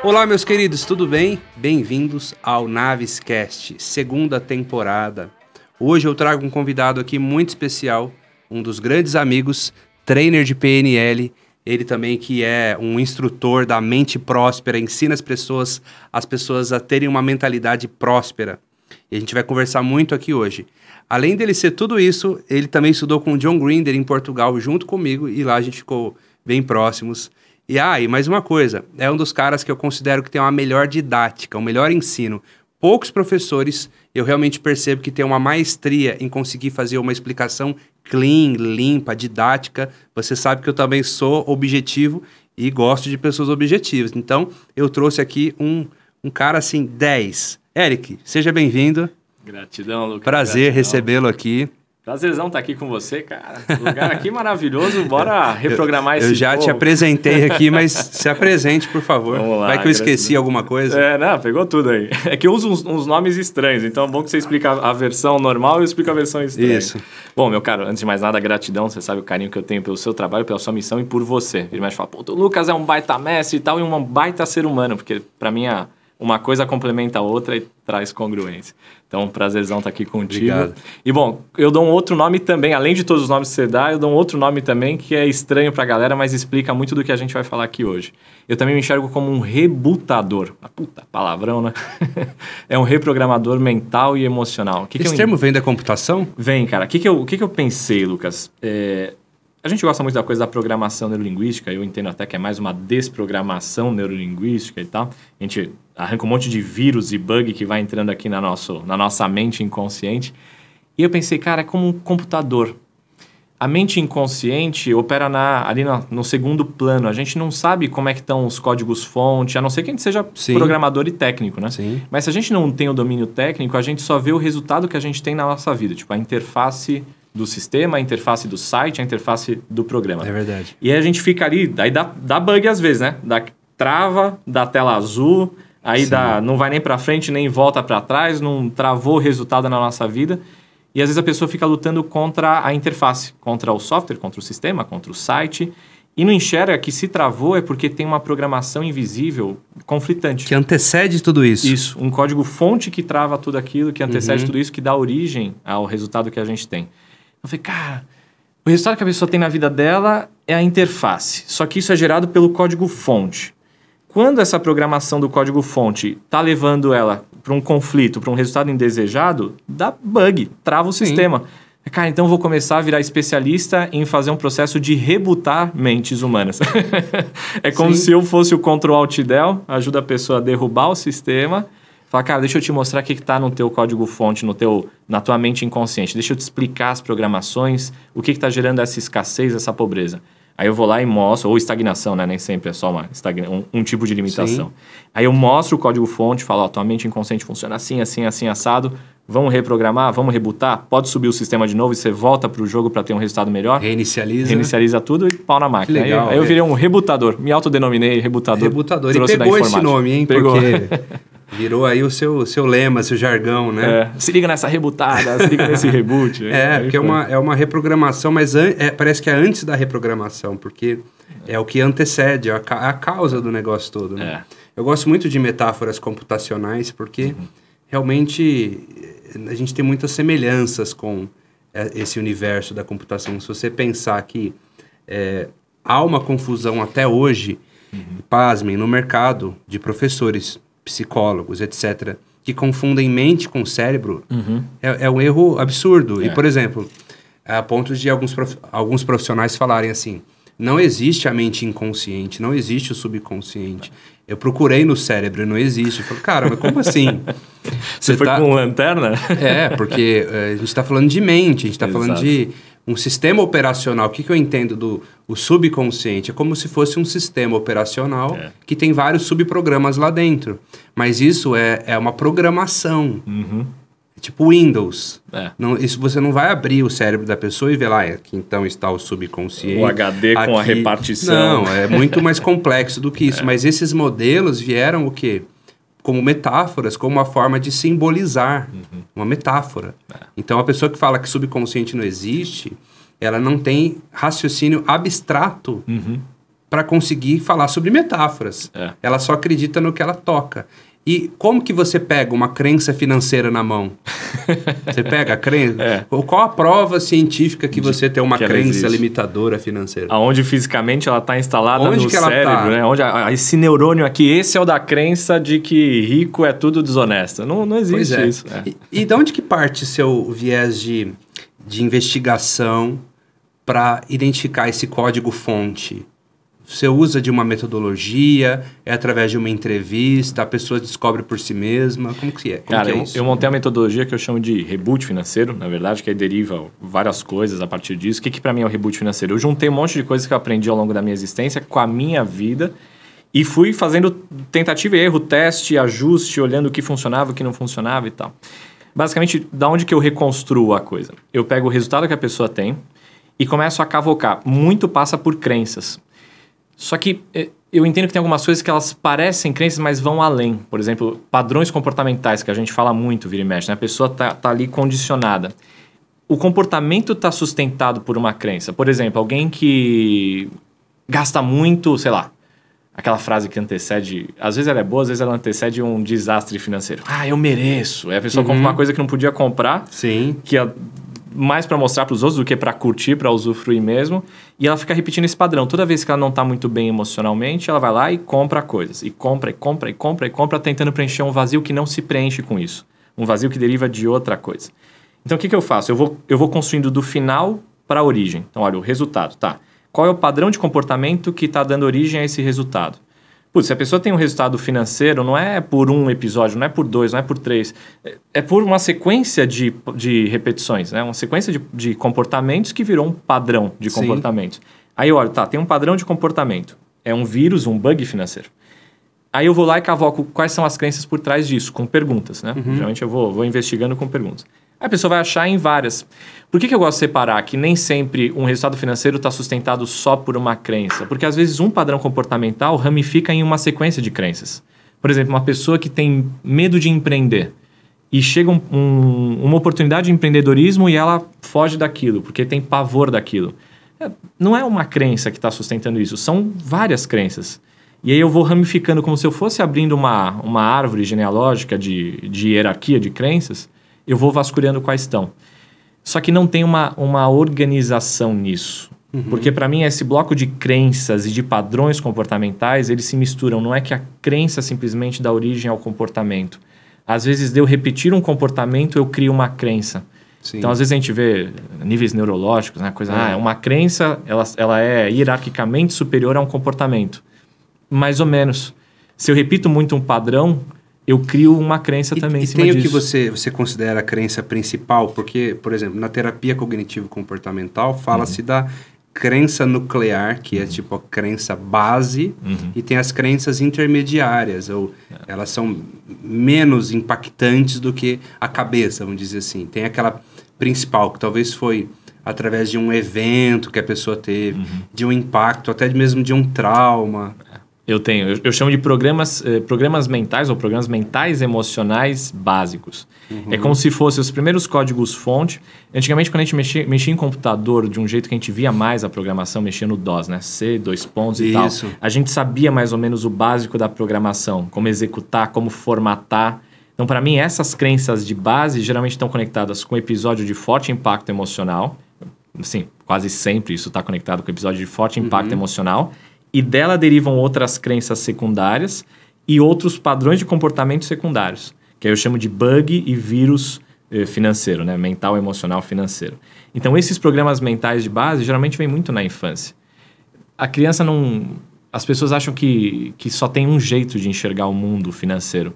Olá, meus queridos, tudo bem? Bem-vindos ao Navescast, segunda temporada. Hoje eu trago um convidado aqui muito especial, um dos grandes amigos, trainer de PNL, ele também que é um instrutor da mente próspera, ensina as pessoas a terem uma mentalidade próspera. E a gente vai conversar muito aqui hoje. Além dele ser tudo isso, ele também estudou com o John Grinder em Portugal junto comigo e lá a gente ficou bem próximos. E mais uma coisa, é um dos caras que eu considero que tem uma melhor didática, um melhor ensino. Poucos professores, eu realmente percebo que tem uma maestria em conseguir fazer uma explicação clean, limpa, didática. Você sabe que eu também sou objetivo e gosto de pessoas objetivas. Então, eu trouxe aqui um cara assim, 10. Eric, seja bem-vindo. Gratidão, Lucas. Prazer recebê-lo aqui. Prazerzão estar aqui com você, cara. Lugar aqui maravilhoso, bora reprogramar esse Eu já te apresentei aqui, mas se apresente, por favor. Vamos lá. Vai que eu esqueci alguma coisa. Não, pegou tudo aí. É que eu uso uns nomes estranhos, então é bom que você explica a versão normal e eu explico a versão estranha. Isso. Bom, meu caro, antes de mais nada, gratidão. Você sabe o carinho que eu tenho pelo seu trabalho, pela sua missão e por você. Ele mais fala, pô, o Lucas é um baita mestre e tal, e um baita ser humano, porque pra mim uma coisa complementa a outra e traz congruência. Então, prazerzão estar aqui contigo. Obrigado. E, bom, eu dou um outro nome também, além de todos os nomes que você dá, eu dou um outro nome também que é estranho pra galera, mas explica muito do que a gente vai falar aqui hoje. Eu também me enxergo como um rebutador. Puta, palavrão, né? É um reprogramador mental e emocional. Esse termo vem da computação? Vem, cara. O que eu pensei, Lucas? A gente gosta muito da coisa da programação neurolinguística, eu entendo até que é mais uma desprogramação neurolinguística e tal. A gente arranca um monte de vírus e bug que vai entrando aqui na nossa mente inconsciente. E eu pensei, cara, é como um computador. A mente inconsciente opera ali no segundo plano. A gente não sabe como é que estão os códigos-fonte, a não ser que a gente seja programador e técnico, né? Sim. Mas se a gente não tem o domínio técnico, a gente só vê o resultado que a gente tem na nossa vida. Tipo, a interface do sistema, a interface do site, a interface do programa. É verdade. E aí a gente fica ali, aí dá bug às vezes, né? Trava, dá tela azul, aí não vai nem para frente, nem volta para trás, não travou o resultado na nossa vida. E às vezes a pessoa fica lutando contra a interface, contra o software, contra o sistema, contra o site, e não enxerga que se travou é porque tem uma programação invisível conflitante. Que antecede tudo isso. Isso, um código-fonte que trava tudo aquilo, que antecede tudo isso, que dá origem ao resultado que a gente tem. Eu falei, cara, o resultado que a pessoa tem na vida dela é a interface. Só que isso é gerado pelo código-fonte. Quando essa programação do código-fonte está levando ela para um conflito, para um resultado indesejado, dá bug, trava o sistema. Cara, então eu vou começar a virar especialista em fazer um processo de rebutar mentes humanas. É como se eu fosse o Ctrl-Alt-Del, ajuda a pessoa a derrubar o sistema. Fala, cara, deixa eu te mostrar o que está no teu código-fonte, na tua mente inconsciente. Deixa eu te explicar as programações, o que está gerando essa escassez, essa pobreza. Aí eu vou lá e mostro, ou estagnação, né? Nem sempre é só um tipo de limitação. Sim. Aí eu mostro o código-fonte, falo, tua mente inconsciente funciona assim, assim, assim, assado. Vamos reprogramar, vamos rebutar, pode subir o sistema de novo e você volta para o jogo para ter um resultado melhor. Reinicializa tudo e pau na máquina. Legal, aí eu virei um rebutador, me autodenominei rebutador. E pegou esse nome, hein? Pegou. Porque virou aí o seu lema, seu jargão, né? Se liga nessa rebutada, se liga nesse reboot. Porque é uma reprogramação, mas parece que é antes da reprogramação, porque é o que antecede, é a causa do negócio todo, né? Eu gosto muito de metáforas computacionais, porque realmente a gente tem muitas semelhanças com esse universo da computação. Se você pensar que há uma confusão até hoje, pasmem, no mercado de professores, psicólogos, etc., que confundem mente com cérebro, é um erro absurdo. E, por exemplo, a ponto de alguns profissionais falarem assim, não existe a mente inconsciente, não existe o subconsciente. Eu procurei no cérebro e não existe. Eu falo, cara, mas como assim? Você foi com lanterna? Porque a gente está falando de mente, a gente está falando de um sistema operacional. O que eu entendo do subconsciente? É como se fosse um sistema operacional que tem vários subprogramas lá dentro. Mas isso é uma programação. Tipo Windows. Isso, você não vai abrir o cérebro da pessoa e ver lá, aqui então está o subconsciente. O HD aqui, com a repartição. Não, é muito mais complexo do que isso. Mas esses modelos vieram o quê? Como metáforas, como uma forma de simbolizar. Uma metáfora. Então, a pessoa que fala que subconsciente não existe, ela não tem raciocínio abstrato para conseguir falar sobre metáforas. Ela só acredita no que ela toca. E como que você pega uma crença financeira na mão? Você pega a crença? Qual a prova científica que você tem uma crença limitadora financeira? Aonde fisicamente ela está instalada no cérebro, né? Onde esse neurônio aqui, esse é o da crença de que rico é tudo desonesto. Não existe isso. E de onde que parte seu viés de investigação para identificar esse código-fonte? Você usa de uma metodologia? É através de uma entrevista? A pessoa descobre por si mesma? Como que é? Cara, eu montei uma metodologia que eu chamo de reboot financeiro, na verdade, que aí deriva várias coisas a partir disso. O que para mim é o reboot financeiro? Eu juntei um monte de coisas que eu aprendi ao longo da minha existência com a minha vida e fui fazendo tentativa e erro, teste, ajuste, olhando o que funcionava, o que não funcionava e tal. Basicamente, da onde que eu reconstruo a coisa? Eu pego o resultado que a pessoa tem e começo a cavocar. Muito passa por crenças. Só que eu entendo que tem algumas coisas que elas parecem crenças, mas vão além. Por exemplo, padrões comportamentais, que a gente fala muito, vira e mexe, né? A pessoa tá ali condicionada. O comportamento está sustentado por uma crença. Por exemplo, alguém que gasta muito, sei lá, aquela frase que antecede... Às vezes ela é boa, às vezes ela antecede um desastre financeiro. Eu mereço. Aí a pessoa compra uma coisa que não podia comprar. Sim. Que mais para mostrar para os outros do que para curtir, para usufruir mesmo. E ela fica repetindo esse padrão. Toda vez que ela não está muito bem emocionalmente, ela vai lá e compra coisas. E compra, tentando preencher um vazio que não se preenche com isso. Um vazio que deriva de outra coisa. Então, o que eu faço? Eu vou construindo do final para a origem. Então, olha, o resultado, tá? Qual é o padrão de comportamento que está dando origem a esse resultado? Putz, se a pessoa tem um resultado financeiro, não é por um episódio, não é por 2, não é por 3. É por uma sequência de repetições, né? Uma sequência de comportamentos que virou um padrão de comportamentos. Aí, olha, tem um padrão de comportamento. É um vírus, um bug financeiro. Aí eu vou lá e cavoco quais são as crenças por trás disso, com perguntas, né? Geralmente eu vou investigando com perguntas. Aí a pessoa vai achar em várias. Por que eu gosto de separar que nem sempre um resultado financeiro está sustentado só por uma crença? Porque às vezes um padrão comportamental ramifica em uma sequência de crenças. Por exemplo, uma pessoa que tem medo de empreender e chega uma oportunidade de empreendedorismo e ela foge daquilo, porque tem pavor daquilo. Não é uma crença que está sustentando isso, são várias crenças. E aí eu vou ramificando como se eu fosse abrindo uma árvore genealógica de hierarquia de crenças. Eu vou vasculhando quais estão. Só que não tem uma organização nisso. Porque para mim esse bloco de crenças e de padrões comportamentais, eles se misturam. Não é que a crença simplesmente dá origem ao comportamento. Às vezes, de eu repetir um comportamento, eu crio uma crença. Sim. Então, às vezes a gente vê níveis neurológicos, né? Uma crença, ela é hierarquicamente superior a um comportamento. Mais ou menos. Se eu repito muito um padrão, eu crio uma crença também em cima disso. E tem o que você considera a crença principal? Porque, por exemplo, na terapia cognitivo-comportamental, fala-se da crença nuclear, que é tipo a crença base, e tem as crenças intermediárias, ou elas são menos impactantes do que a cabeça, vamos dizer assim. Tem aquela principal, que talvez foi através de um evento que a pessoa teve, de um impacto, até mesmo de um trauma. Eu chamo de programas mentais ou programas mentais emocionais básicos. É como se fossem os primeiros códigos-fonte. Antigamente, quando a gente mexia em computador de um jeito que a gente via mais a programação, mexia no DOS, né? C, 2 pontos e tal. A gente sabia mais ou menos o básico da programação, como executar, como formatar. Então, para mim, essas crenças de base geralmente estão conectadas com episódio de forte impacto emocional. Sim, quase sempre isso está conectado com episódio de forte impacto emocional. E dela derivam outras crenças secundárias e outros padrões de comportamento secundários, que aí eu chamo de bug e vírus financeiro, né? Mental, emocional, financeiro. Então, esses programas mentais de base geralmente vêm muito na infância. A criança não... As pessoas acham que só tem um jeito de enxergar o mundo financeiro.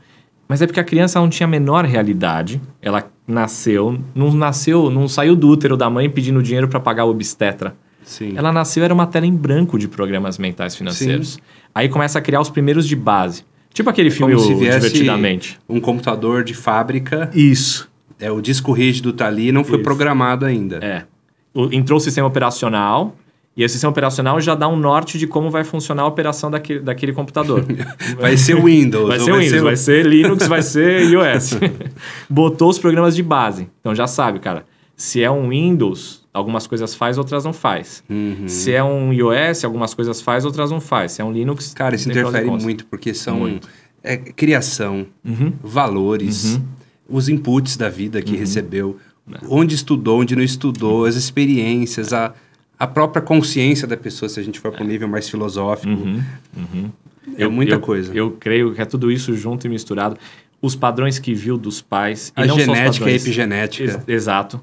Mas é porque a criança não tinha a menor realidade. Ela não saiu do útero da mãe pedindo dinheiro para pagar o obstetra. Sim. Ela nasceu, era uma tela em branco de programas mentais financeiros. Sim. Aí começa a criar os primeiros de base. Tipo aquele filme como se viesse Divertidamente. Um computador de fábrica. Isso. O disco rígido tá ali e não foi programado ainda. Entrou o sistema operacional e esse sistema operacional já dá um norte de como vai funcionar a operação daquele computador. Vai ser Windows. Vai ser Linux, vai ser iOS. Botou os programas de base. Então já sabe, cara, se é um Windows... algumas coisas faz, outras não faz. Se é um iOS, algumas coisas faz, outras não faz. Se é um Linux... Cara, isso interfere muito, porque são criação, valores, os inputs da vida que recebeu, onde estudou, onde não estudou, as experiências, a própria consciência da pessoa, se a gente for para um nível mais filosófico. Muita coisa. Eu creio que é tudo isso junto e misturado. Os padrões que viu dos pais... A genética e a epigenética. Exato.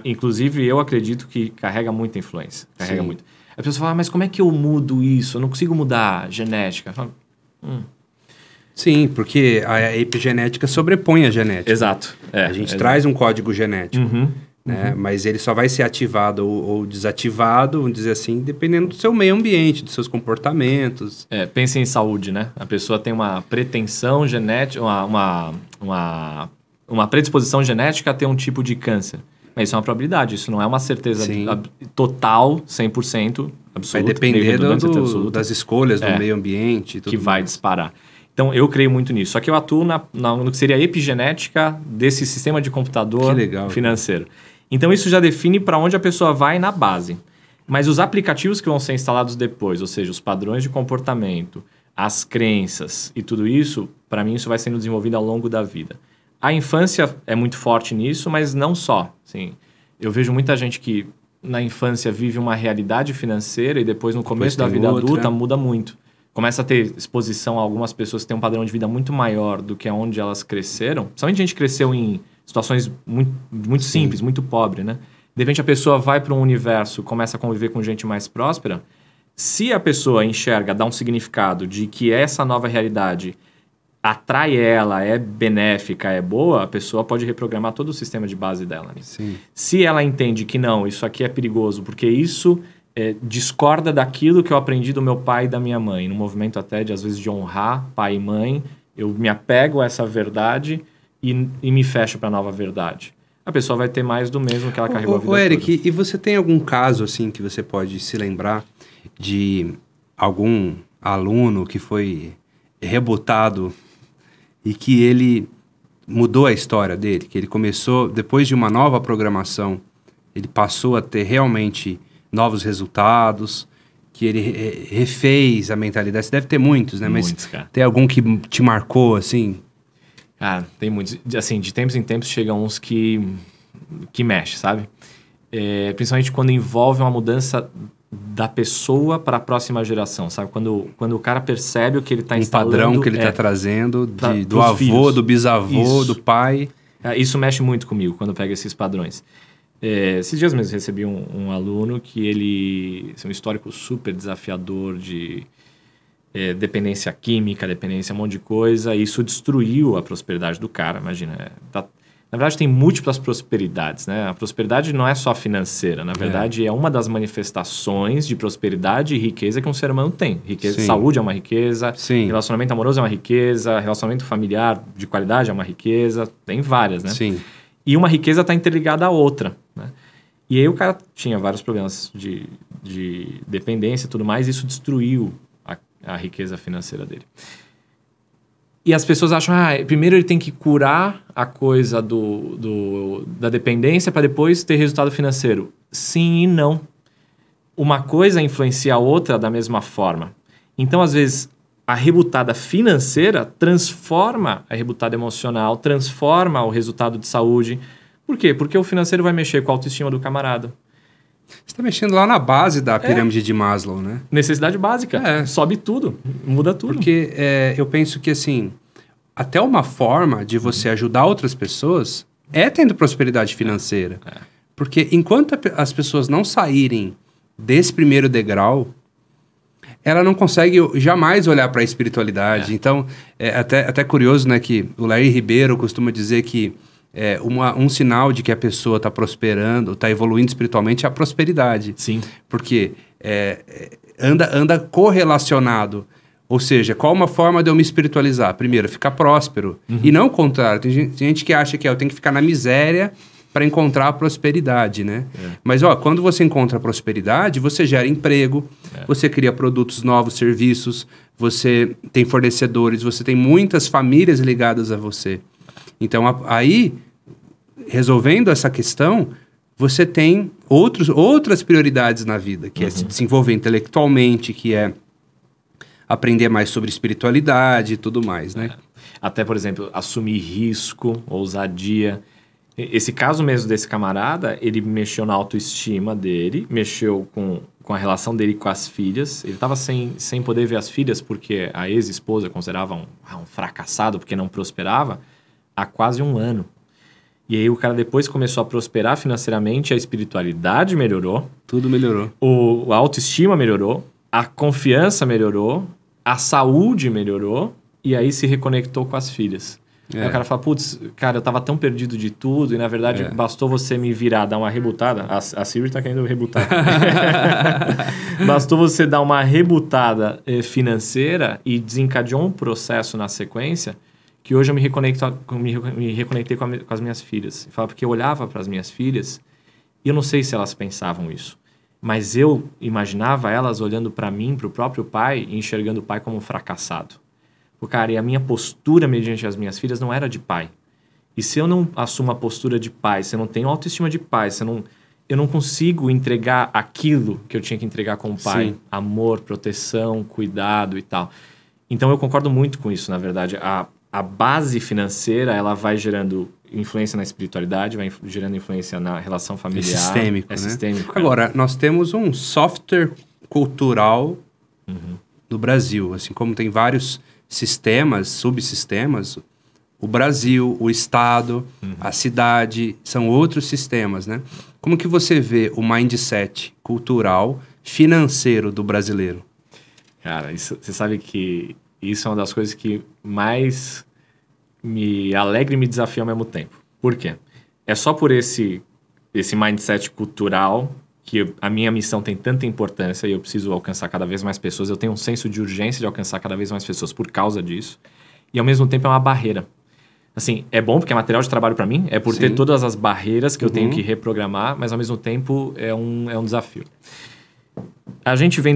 Inclusive, eu acredito que carrega muita influência. Carrega muito. A pessoa fala, mas como é que eu mudo isso? Eu não consigo mudar a genética. Falo, Sim, porque a epigenética sobrepõe a genética. Exato. A gente traz um código genético, né? Mas ele só vai ser ativado ou desativado, vamos dizer assim, dependendo do seu meio ambiente, dos seus comportamentos. Pense em saúde, né? A pessoa tem uma pretensão genética, uma predisposição genética a ter um tipo de câncer. Mas isso é uma probabilidade, isso não é uma certeza total, 100%, absoluta. Vai depender das escolhas do meio ambiente. Que vai disparar. Então, eu creio muito nisso. Só que eu atuo no que seria a epigenética desse sistema de computador financeiro. Então, isso já define para onde a pessoa vai na base. Mas os aplicativos que vão ser instalados depois, ou seja, os padrões de comportamento, as crenças e tudo isso, para mim, isso vai sendo desenvolvido ao longo da vida. A infância é muito forte nisso, mas não só. Assim, eu vejo muita gente que na infância vive uma realidade financeira e depois no começo da vida adulta muda muito. Começa a ter exposição a algumas pessoas que têm um padrão de vida muito maior do que onde elas cresceram. Principalmente a gente cresceu em situações muito simples, muito pobre, né? De repente a pessoa vai para um universo, começa a conviver com gente mais próspera. Se a pessoa enxerga, dá um significado de que essa nova realidade atrai ela, é benéfica, é boa, a pessoa pode reprogramar todo o sistema de base dela. Né? Se ela entende que não, isso aqui é perigoso, porque isso discorda daquilo que eu aprendi do meu pai e da minha mãe, no movimento até de, às vezes, de honrar pai e mãe, eu me apego a essa verdade e me fecho para a nova verdade. A pessoa vai ter mais do mesmo que ela carregou a vida toda. Eric, e você tem algum caso assim que você pode se lembrar de algum aluno que foi rebutado e que ele mudou a história dele, que ele começou, depois de uma nova programação, ele passou a ter realmente novos resultados, que ele refez a mentalidade? Você deve ter muitos, né? Muitos, mas cara. Tem algum que te marcou, assim? Cara, tem muitos. Assim, de tempos em tempos chegam uns que mexe, sabe? Principalmente quando envolve uma mudança da pessoa para a próxima geração, sabe? Quando o cara percebe o que ele está instalando... Um padrão que ele está trazendo do avô, filhos. Do bisavô, do pai. Isso mexe muito comigo quando pega esses padrões. Esses dias mesmo recebi um aluno que ele... um histórico super desafiador de dependência química, dependência um monte de coisa. E isso destruiu a prosperidade do cara, imagina. Na verdade, tem múltiplas prosperidades, né? A prosperidade não é só financeira. Na verdade, é uma das manifestações de prosperidade e riqueza que um ser humano tem. Riqueza, saúde é uma riqueza, relacionamento amoroso é uma riqueza, relacionamento familiar de qualidade é uma riqueza. Tem várias, né? Sim. E uma riqueza está interligada à outra, né? E aí o cara tinha vários problemas de dependência e tudo mais, e isso destruiu a riqueza financeira dele. E as pessoas acham, primeiro ele tem que curar a coisa da dependência para depois ter resultado financeiro. Sim e não. Uma coisa influencia a outra da mesma forma. Então, às vezes, a rebutada financeira transforma a rebutada emocional, transforma o resultado de saúde. Por quê? Porque o financeiro vai mexer com a autoestima do camarada. Você está mexendo lá na base da pirâmide de Maslow, né? Necessidade básica. Sobe tudo, muda tudo. Porque eu penso que, assim, até uma forma de você ajudar outras pessoas é tendo prosperidade financeira. Porque enquanto as pessoas não saírem desse primeiro degrau, ela não consegue jamais olhar para a espiritualidade. Então, até curioso, né, que o Larry Ribeiro costuma dizer que um sinal de que a pessoa está prosperando, está evoluindo espiritualmente é a prosperidade. Sim. Porque anda correlacionado. Ou seja, qual uma forma de eu me espiritualizar? Primeiro, ficar próspero. E não o contrário. Tem gente que acha que eu tenho que ficar na miséria para encontrar a prosperidade, né? Mas, quando você encontra a prosperidade, você gera emprego, você cria produtos novos, serviços, você tem fornecedores, você tem muitas famílias ligadas a você. Então, aí, resolvendo essa questão, você tem outras prioridades na vida, que é se desenvolver intelectualmente, que é aprender mais sobre espiritualidade e tudo mais, né? Até, por exemplo, assumir risco, ousadia. Esse caso mesmo desse camarada, ele mexeu na autoestima dele, mexeu com a relação dele com as filhas. Ele estava sem poder ver as filhas porque a ex-esposa considerava um fracassado porque não prosperava há quase 1 ano. E aí o cara depois começou a prosperar financeiramente, a espiritualidade melhorou. Tudo melhorou. A autoestima melhorou, a confiança melhorou, a saúde melhorou e aí se reconectou com as filhas. Aí o cara fala, putz, cara, eu tava tão perdido de tudo e na verdade bastou você me virar, dar uma rebutada. A Siri tá querendo rebutar. Bastou você dar uma rebutada financeira e desencadeou um processo na sequência que hoje eu me reconectei com as minhas filhas. Fala porque eu olhava para as minhas filhas e eu não sei se elas pensavam isso, mas eu imaginava elas olhando para mim, para o próprio pai, e enxergando o pai como um fracassado. Cara, e a minha postura mediante as minhas filhas não era de pai. E se eu não assumo a postura de pai, se eu não tenho autoestima de pai, eu não consigo entregar aquilo que eu tinha que entregar como pai. Sim. Amor, proteção, cuidado e tal. Então eu concordo muito com isso, na verdade. A base financeira, ela vai gerando influência na espiritualidade, vai gerando influência na relação familiar. É sistêmico, né? Sistêmico. Agora, nós temos um software cultural no Brasil, assim como tem vários sistemas, subsistemas, o Brasil, o Estado, a cidade, são outros sistemas, né? Como que você vê o mindset cultural, financeiro do brasileiro? Cara, você sabe que isso é uma das coisas que mais me alegra e me desafia ao mesmo tempo. Por quê? É só por esse mindset cultural que a minha missão tem tanta importância e eu preciso alcançar cada vez mais pessoas. Eu tenho um senso de urgência de alcançar cada vez mais pessoas por causa disso. E, ao mesmo tempo, é uma barreira. Assim, é bom porque é material de trabalho para mim, é por ter todas as barreiras que eu tenho que reprogramar, mas, ao mesmo tempo, é um desafio. A gente vem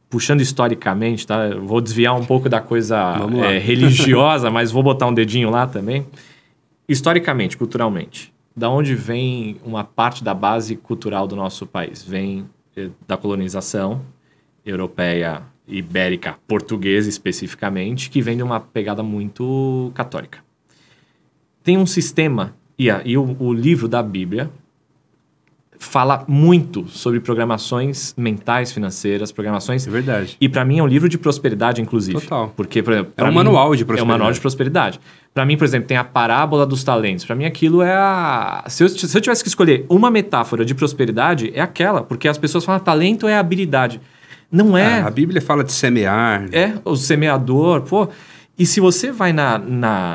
puxando historicamente, tá? Eu vou desviar um pouco da coisa religiosa, mas vou botar um dedinho lá também. Historicamente, culturalmente, da onde vem uma parte da base cultural do nosso país? Vem da colonização europeia, ibérica, portuguesa especificamente, que vem de uma pegada muito católica. Tem um sistema, e o livro da Bíblia fala muito sobre programações mentais, financeiras, programações... É verdade. E para mim é um livro de prosperidade, inclusive. Total. Porque, por exemplo... É um manual de prosperidade. É um manual de prosperidade. Para mim, por exemplo, tem a parábola dos talentos. Para mim, aquilo é Se eu tivesse que escolher uma metáfora de prosperidade, é aquela. Porque as pessoas falam, talento é habilidade. Não é. A Bíblia fala de semear. É, o semeador, pô... E se você vai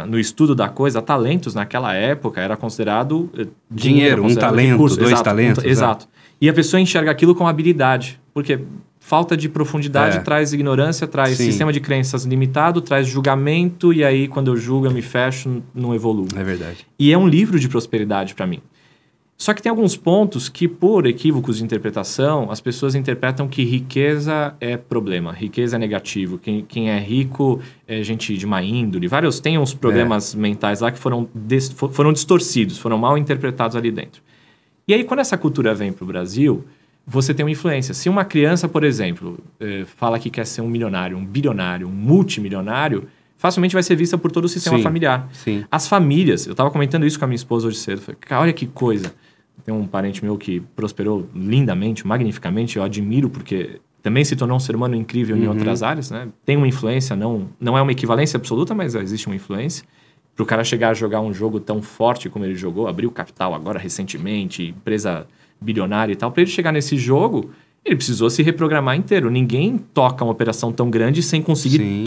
no estudo da coisa, talentos naquela época era considerado dinheiro, um talento, recurso, 2 talentos. Exato. E a pessoa enxerga aquilo como habilidade. Porque falta de profundidade traz ignorância, traz sistema de crenças limitado, traz julgamento, e aí quando eu julgo, eu me fecho, não evoluo. É verdade. E é um livro de prosperidade para mim. Só que tem alguns pontos que, por equívocos de interpretação, as pessoas interpretam que riqueza é problema, riqueza é negativo, quem é rico é gente de má índole. Tem uns problemas mentais lá que foram distorcidos, foram mal interpretados ali dentro. E aí, quando essa cultura vem para o Brasil, você tem uma influência. Se uma criança, por exemplo, fala que quer ser um milionário, um bilionário, um multimilionário, facilmente vai ser vista por todo o sistema familiar. Sim. As famílias, eu estava comentando isso com a minha esposa hoje cedo, falei, cara, olha que coisa. Tem um parente meu que prosperou lindamente, magnificamente, eu admiro porque também se tornou um ser humano incrível em outras áreas, né? Tem uma influência, não é uma equivalência absoluta, mas existe uma influência. Para o cara chegar a jogar um jogo tão forte como ele jogou, abriu capital agora recentemente, empresa bilionária e tal, para ele chegar nesse jogo, ele precisou se reprogramar inteiro. Ninguém toca uma operação tão grande sem conseguir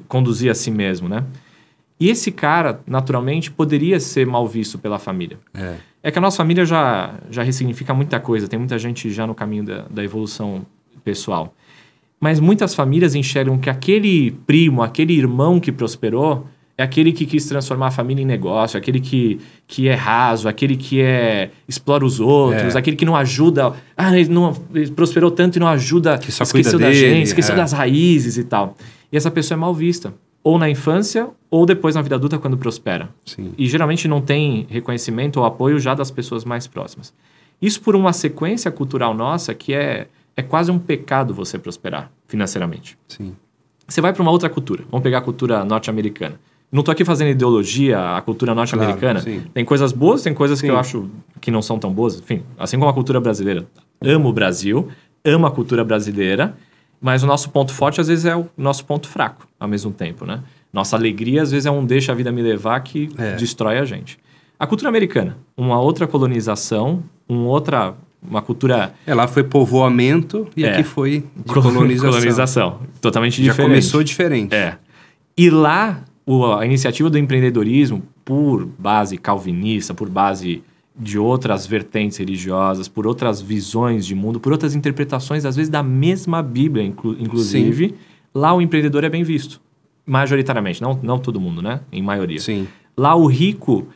conduzir a si mesmo, né? E esse cara, naturalmente, poderia ser mal visto pela família. É que a nossa família já ressignifica muita coisa. Tem muita gente já no caminho da evolução pessoal. Mas muitas famílias enxergam que aquele primo, aquele irmão que prosperou, é aquele que quis transformar a família em negócio, aquele que é raso, aquele que explora os outros, aquele que não ajuda... ele prosperou tanto e não ajuda... Que só esqueceu cuida da dele, gente, esqueceu das raízes e tal. E essa pessoa é mal vista. ou na infância, ou depois na vida adulta quando prospera. Sim. E geralmente não tem reconhecimento ou apoio já das pessoas mais próximas. Isso por uma sequência cultural nossa que é quase um pecado você prosperar financeiramente. Sim. Você vai para uma outra cultura. Vamos pegar a cultura norte-americana. Não estou aqui fazendo ideologia, a cultura norte-americana. Claro, tem coisas boas, tem coisas sim. que eu acho que não são tão boas. Enfim, assim como a cultura brasileira. Amo o Brasil, amo a cultura brasileira, mas o nosso ponto forte às vezes é o nosso ponto fraco ao mesmo tempo, né? Nossa alegria às vezes é um deixa a vida me levar que destrói a gente. A cultura americana, uma outra colonização, uma cultura... Lá foi povoamento e aqui foi de colonização. Totalmente Já diferente. começou diferente. E lá, a iniciativa do empreendedorismo, por base calvinista, por base de outras vertentes religiosas, por outras visões de mundo, por outras interpretações, às vezes da mesma Bíblia, inclusive, lá o empreendedor é bem visto. Majoritariamente, não todo mundo, né? Em maioria. Sim. Lá o rico,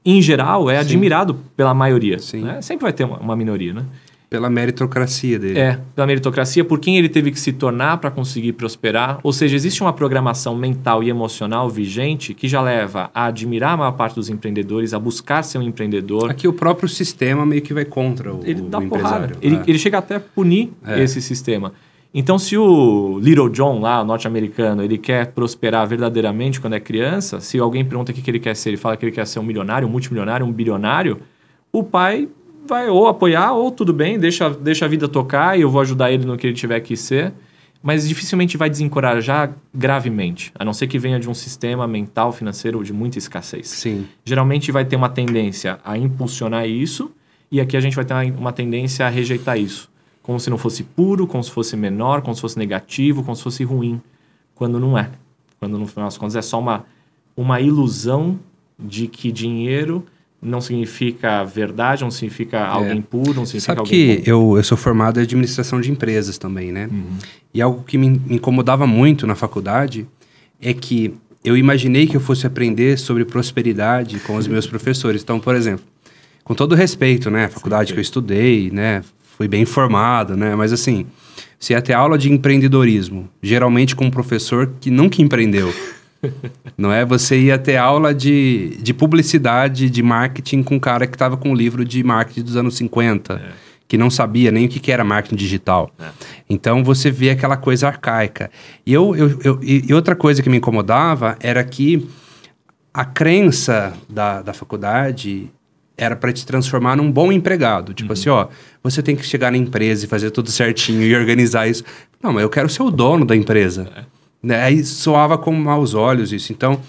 em geral, é admirado pela maioria. Sim. Né? Sempre vai ter uma minoria, né? Pela meritocracia dele. Pela meritocracia, por quem ele teve que se tornar para conseguir prosperar. Ou seja, existe uma programação mental e emocional vigente que já leva a admirar a maior parte dos empreendedores, a buscar ser um empreendedor. Aqui o próprio sistema meio que vai contra o empresário. Ele chega até a punir esse sistema. Então, se o Little John lá, norte-americano, ele quer prosperar verdadeiramente quando é criança, se alguém pergunta o que ele quer ser, ele fala que ele quer ser um milionário, um multimilionário, um bilionário, o pai vai ou apoiar ou tudo bem, deixa a vida tocar e eu vou ajudar ele no que ele tiver que ser, mas dificilmente vai desencorajar gravemente, a não ser que venha de um sistema mental, financeiro de muita escassez. Sim. Geralmente vai ter uma tendência a impulsionar isso e aqui a gente vai ter uma tendência a rejeitar isso. Como se não fosse puro, como se fosse menor, como se fosse negativo, como se fosse ruim. Quando não é. Quando no final das contas é só uma ilusão de que dinheiro não significa verdade, não significa alguém puro, não significa Sabe alguém que eu sou formado em administração de empresas também, né? E algo que me incomodava muito na faculdade é que eu imaginei que eu fosse aprender sobre prosperidade com os meus professores. Então, por exemplo, com todo respeito, né? A faculdade que eu estudei, né? Fui bem formado, né? Mas assim, você ia ter aula de empreendedorismo, geralmente com um professor que nunca empreendeu. Não é? Você ia ter aula de publicidade, de marketing com um cara que estava com um livro de marketing dos anos 50, que não sabia nem o que era marketing digital. Então, você vê aquela coisa arcaica. E outra coisa que me incomodava era que a crença da faculdade era para te transformar num bom empregado. Tipo assim, você tem que chegar na empresa e fazer tudo certinho e organizar isso. Não, mas eu quero ser o dono da empresa. Né? Aí soava com maus olhos isso. Então,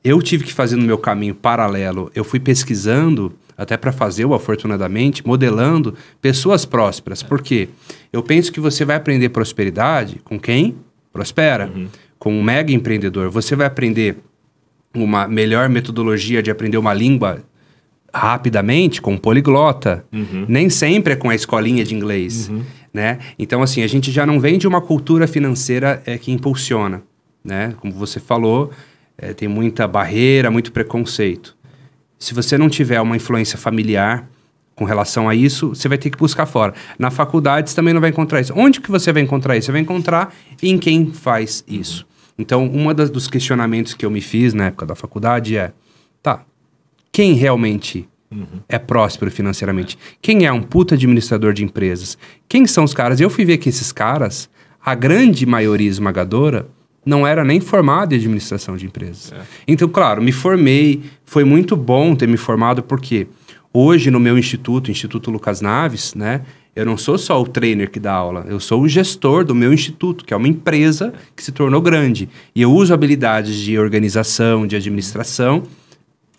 eu tive que fazer no meu caminho paralelo. Eu fui pesquisando, até para fazer o Afortunadamente, modelando pessoas prósperas. Por quê? Eu penso que você vai aprender prosperidade com quem prospera. Com um mega empreendedor. Você vai aprender uma melhor metodologia de aprender uma língua rapidamente com um poliglota. Nem sempre é com a escolinha de inglês. Né? Então, assim, a gente já não vem de uma cultura financeira que impulsiona. Né? Como você falou, tem muita barreira, muito preconceito. Se você não tiver uma influência familiar com relação a isso, você vai ter que buscar fora. Na faculdade, você também não vai encontrar isso. Onde que você vai encontrar isso? Você vai encontrar em quem faz isso. Então, dos questionamentos que eu me fiz na época da faculdade quem realmente é próspero financeiramente? Quem é um puta administrador de empresas? Quem são os caras? Eu fui ver que esses caras, a grande maioria esmagadora, não era nem formado em administração de empresas. Então, claro, me formei, foi muito bom ter me formado, porque hoje no meu Instituto Lucas Naves, né, eu não sou só o trainer que dá aula, eu sou o gestor do meu instituto, que é uma empresa que se tornou grande. E eu uso habilidades de organização, de administração,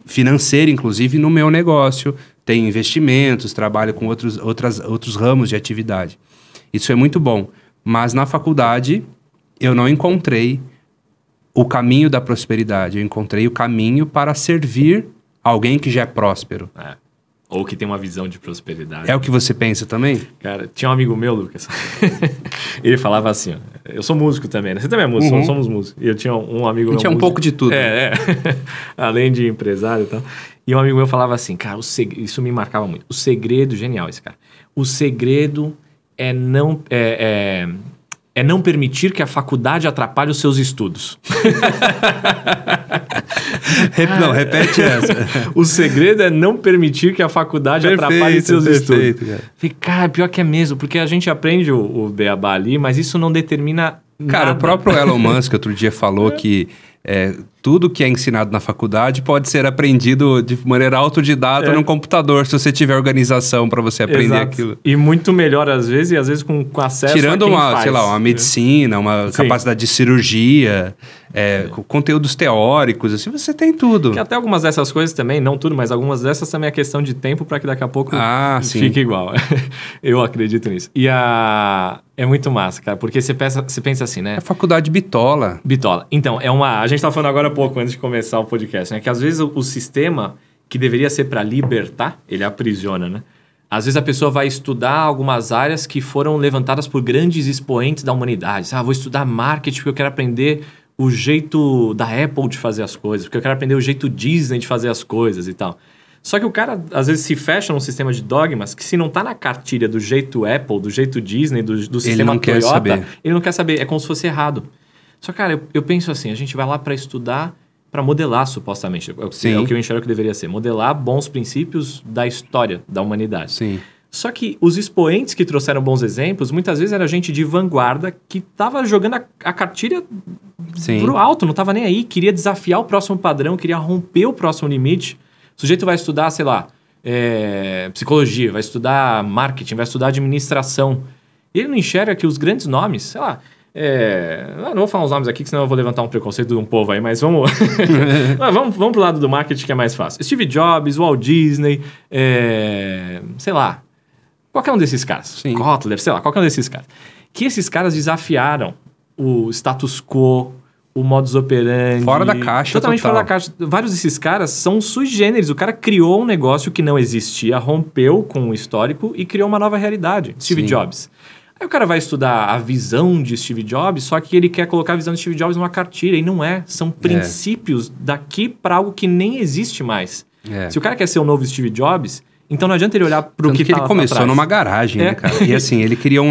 financeira, inclusive, no meu negócio. Tenho investimentos, trabalho com outros ramos de atividade. Isso é muito bom. Mas na faculdade, eu não encontrei o caminho da prosperidade. Eu encontrei o caminho para servir alguém que já é próspero. Ou que tem uma visão de prosperidade. É o que você pensa também? Cara, tinha um amigo meu, Lucas, ele falava assim, eu sou músico também, né? Você também é músico, somos músicos. E eu tinha um amigo meu... A gente é um pouco de tudo. Além de empresário e tal. E um amigo meu falava assim, cara, isso me marcava muito. O segredo, genial esse cara. O segredo é é não permitir que a faculdade atrapalhe os seus estudos. Não, repete essa. O segredo é não permitir que a faculdade atrapalhe seus estudos. Cara, pior que é mesmo, porque a gente aprende o beabá ali, mas isso não determina nada. Cara, o próprio Elon Musk outro dia falou que tudo que é ensinado na faculdade pode ser aprendido de maneira autodidata no computador, se você tiver organização para você aprender aquilo. E muito melhor às vezes, e às vezes com acesso tirando a quem faz. Sei lá, uma medicina, uma capacidade de cirurgia, conteúdos teóricos, assim, você tem tudo. Que até algumas dessas coisas também, não tudo, mas algumas dessas também é questão de tempo para que daqui a pouco fique igual. Eu acredito nisso. E é muito massa, cara, porque você pensa assim, né? É a faculdade bitola. Bitola. Então, a gente estava falando agora há pouco, antes de começar o podcast, né? Que às vezes o sistema, que deveria ser para libertar, ele aprisiona, né? Às vezes a pessoa vai estudar algumas áreas que foram levantadas por grandes expoentes da humanidade. Vou estudar marketing porque eu quero aprender o jeito da Apple de fazer as coisas, porque eu quero aprender o jeito Disney de fazer as coisas e tal. Só que o cara, às vezes, se fecha num sistema de dogmas que se não tá na cartilha do jeito Apple, do jeito Disney, do sistema Toyota, ele não quer saber. É como se fosse errado. Só, cara, eu penso assim, a gente vai lá para estudar, para modelar, supostamente. É o que eu enxergo que deveria ser. Modelar bons princípios da história da humanidade. Sim. Só que os expoentes que trouxeram bons exemplos, muitas vezes era gente de vanguarda que estava jogando a cartilha pro alto, não estava nem aí, queria desafiar o próximo padrão, queria romper o próximo limite. O sujeito vai estudar, sei lá, psicologia, vai estudar marketing, vai estudar administração. Ele não enxerga que os grandes nomes, sei lá, não vou falar os nomes aqui, que senão eu vou levantar um preconceito de um povo aí, mas vamos vamos pro lado do marketing que é mais fácil. Steve Jobs, Walt Disney, sei lá, qualquer um desses caras. Kotler, sei lá, qualquer um desses caras. Que esses caras desafiaram o status quo, o modus operandi. Fora da caixa, totalmente fora da caixa. Vários desses caras são sui generis. O cara criou um negócio que não existia, rompeu com o histórico e criou uma nova realidade. Steve Jobs. Aí o cara vai estudar a visão de Steve Jobs, só que ele quer colocar a visão de Steve Jobs numa cartilha, e não é. São princípios daqui para algo que nem existe mais. Se o cara quer ser o novo Steve Jobs, então não adianta ele olhar para o que ele começou numa garagem, né, cara? E assim, ele criou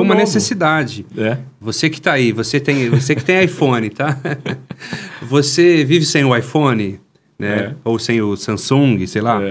uma necessidade. Você que tá aí, você que tem iPhone, tá? Você vive sem o iPhone, né? Ou sem o Samsung, sei lá.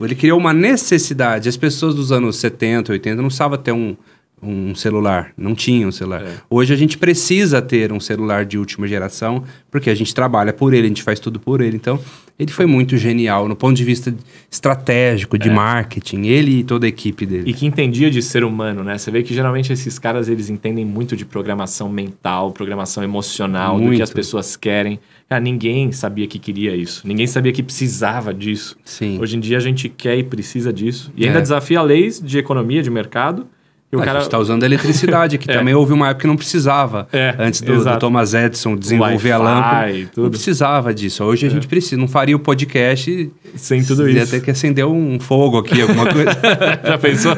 Ele criou uma necessidade. As pessoas dos anos 70, 80 não precisavam ter um celular, não tinha um celular. Hoje a gente precisa ter um celular de última geração, porque a gente trabalha por ele, a gente faz tudo por ele. Então, ele foi muito genial no ponto de vista estratégico, de marketing, ele e toda a equipe dele. E que entendia de ser humano, né? Você vê que geralmente esses caras, eles entendem muito de programação mental, programação emocional, do que as pessoas querem. Cara, ninguém sabia que queria isso, ninguém sabia que precisava disso. Hoje em dia a gente quer e precisa disso. E ainda desafia leis de economia, de mercado. A gente está usando a eletricidade, que também houve uma época que não precisava. Antes do Thomas Edison desenvolver a lâmpada, não precisava disso. Hoje a gente precisa. Não faria o podcast sem tudo isso. Ia ter que acender um fogo aqui, alguma coisa. Já pensou?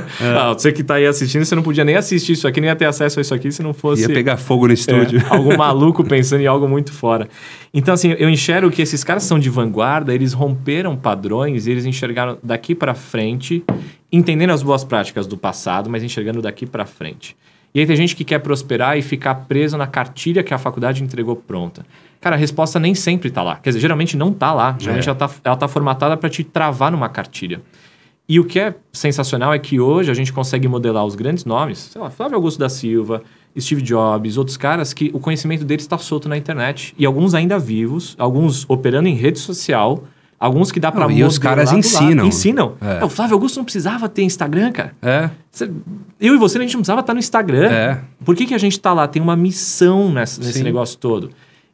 Você que está aí assistindo, você não podia nem assistir isso aqui, nem ia ter acesso a isso aqui se não fosse... Ia pegar fogo no estúdio. Algum maluco pensando em algo muito fora. Então, assim, eu enxergo que esses caras são de vanguarda, eles romperam padrões, eles enxergaram daqui para frente, entendendo as boas práticas do passado, mas enxergando daqui para frente. E aí tem gente que quer prosperar e ficar preso na cartilha que a faculdade entregou pronta. Cara, a resposta nem sempre está lá. Quer dizer, geralmente não está lá. Geralmente ela tá formatada para te travar numa cartilha. E o que é sensacional é que hoje a gente consegue modelar os grandes nomes, sei lá, Flávio Augusto da Silva, Steve Jobs, outros caras que o conhecimento deles está solto na internet. E alguns ainda vivos, alguns operando em rede social, alguns que dá para modelar. E os caras ensinam. Ensinam. O Flávio Augusto não precisava ter Instagram, cara. Eu e você, a gente não precisava estar no Instagram. Por que a gente está lá? Tem uma missão nesse negócio todo.